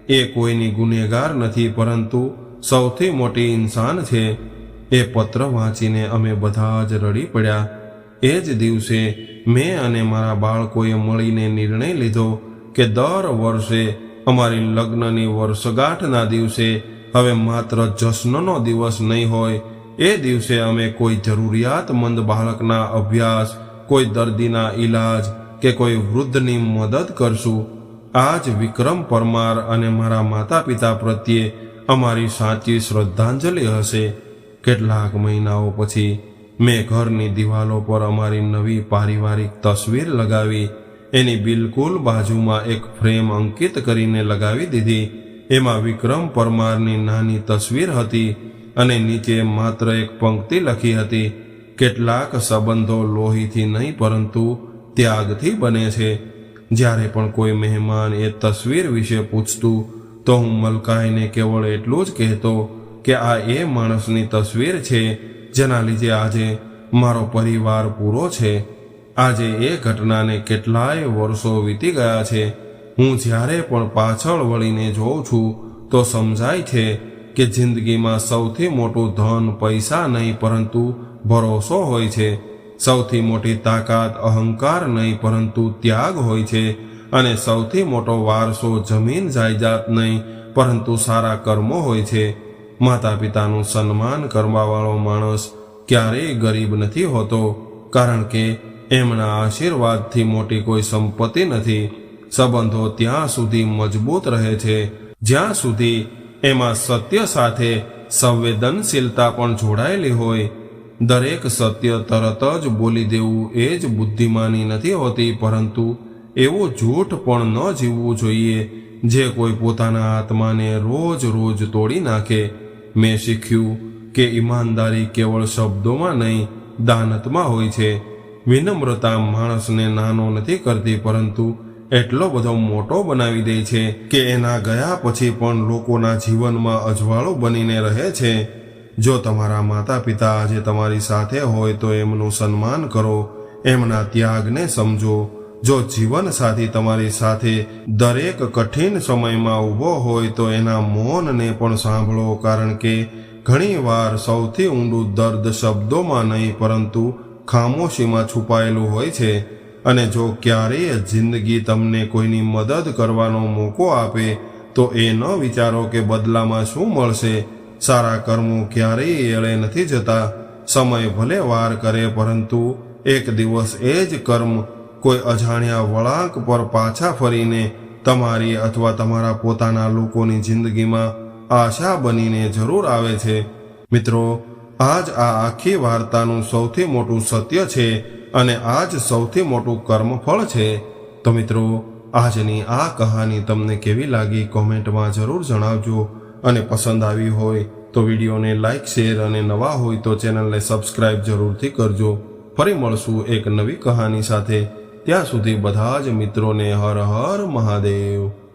એ કોઈની ગુનેગાર નથી, પરંતુ સૌથી મોટી ઇન્સાન છે. એ પત્ર વાંચીને અમે બધા જ રડી પડ્યા. એ જ દિવસે મેં અને મારા બાળકોએ મળીને નિર્ણય લીધો કે દર વર્ષે અમારી લગ્નની વર્ષગાંઠના દિવસે હવે માત્ર જશ્નનો દિવસ નહીં હોય. એ દિવસે અમે કોઈ જરૂરિયાતમંદ બાળકના અભ્યાસ, કોઈ દર્દીના ઈલાજ કે કોઈ વૃદ્ધની મદદ કરશું. આ જ વિક્રમ પરમાર અને મારા માતા પિતા પ્રત્યે અમારી સાચી શ્રદ્ધાંજલિ હશે. કેટલાક મહિનાઓ પછી મેં ઘરની દિવાલો પર અમારી નવી પારિવારિક તસવીર લગાવી. એની બિલકુલ બાજુમાં એક ફ્રેમ અંકિત કરીને લગાવી દીધી. એમાં વિક્રમ પરમારની નાની તસવીર હતી અને નીચે માત્ર એક પંક્તિ લખી હતી, કેટલાક સંબંધો લોહીથી નહીં પરંતુ ત્યાગથી બને છે. જ્યારે પણ કોઈ મહેમાન એ તસવીર વિશે પૂછતું તો હું મલકાઈને કેવળ એટલું જ કહેતો કે આ એ માણસની તસવીર છે જેના લીધે આજે મારો પરિવાર પૂરો છે. આજે એ ઘટનાને કેટલાય વર્ષો વીતી ગયા છે. હું જ્યારે પણ પાછળ વળીને જોઉં છું તો સમજાય છે કે જિંદગીમાં સૌથી મોટું ધન પૈસા નહીં પરંતુ ભરોસો હોય છે. સૌથી મોટી તાકાત અહંકાર નહીં પરંતુ ત્યાગ હોય છે. અને સૌથી મોટો વારસો જમીન જાયદાદ નહીં પરંતુ સારા કર્મો હોય છે. માતા પિતાનું સન્માન કરવાવાળો માણસ ક્યારેય ગરીબ નથી હોતો, કારણ કે એમના આશીર્વાદથી મોટી કોઈ સંપત્તિ નથી. સંબંધો ત્યાં સુધી મજબૂત રહે છે જ્યાં સુધી એમાં સત્ય સાથે સંવેદનશીલતા પણ જોડાયેલી હોય. દરેક સત્ય તરત જ બોલી દેવું એ જ બુદ્ધિમાની નથી હોતી, પરંતુ એવું જૂઠ પણ ન જીવવું જોઈએ જે કોઈ પોતાના આત્માને રોજ રોજ તોડી નાખે. મેં શીખ્યું કે ઈમાનદારી કેવળ શબ્દોમાં નહીં, દાનતમાં હોય છે. વિનમ્રતા માણસને નાનો નથી કરતી, પરંતુ એટલો બધો મોટો બનાવી દે છે કે એના ગયા પછી પણ લોકોના જીવનમાં અજવાળું બનીને રહે છે. જો તમારા માતા પિતા આજે તમારી સાથે હોય તો એમનું સન્માન કરો, એમના ત્યાગને સમજો. જો જીવન સાથી તમારી સાથે દરેક કઠિન સમયમાં ઊભો હોય તો એના મૌનને પણ સાંભળો, કારણ કે ઘણીવાર સૌથી ઊંડું દર્દ શબ્દોમાં નહીં પરંતુ ખામોશીમાં છુપાયેલું હોય છે. અને જો ક્યારેય જિંદગી તમને કોઈની મદદ કરવાનો મોકો આપે તો એ ન વિચારો કે બદલામાં શું મળશે. સારા કર્મો ક્યારેય એળે નથી જતા. સમય ભલે વાર કરે, પરંતુ એક દિવસ એ જ કર્મ કોઈ અજાણ્યા વળાંક પર પાછા ફરીને તમારી અથવા તમારા પોતાના લોકોની જિંદગીમાં આશા બનીને જરૂર આવે છે. મિત્રો, આજ આ આખી વાર્તાનું સૌથી મોટું સત્ય છે અને આ જ સૌથી મોટું કર્મફળ છે. તો મિત્રો, આજની આ કહાની તમને કેવી લાગી કોમેન્ટમાં જરૂર જણાવજો. અને પસંદ આવી હોય તો વિડીયોને લાઇક, શેર અને નવા હોય તો ચેનલને સબસ્ક્રાઇબ જરૂરથી કરજો. ફરી મળશું એક નવી કહાની સાથે. ત્યાં સુધી બધા જ મિત્રોને હર હર મહાદેવ।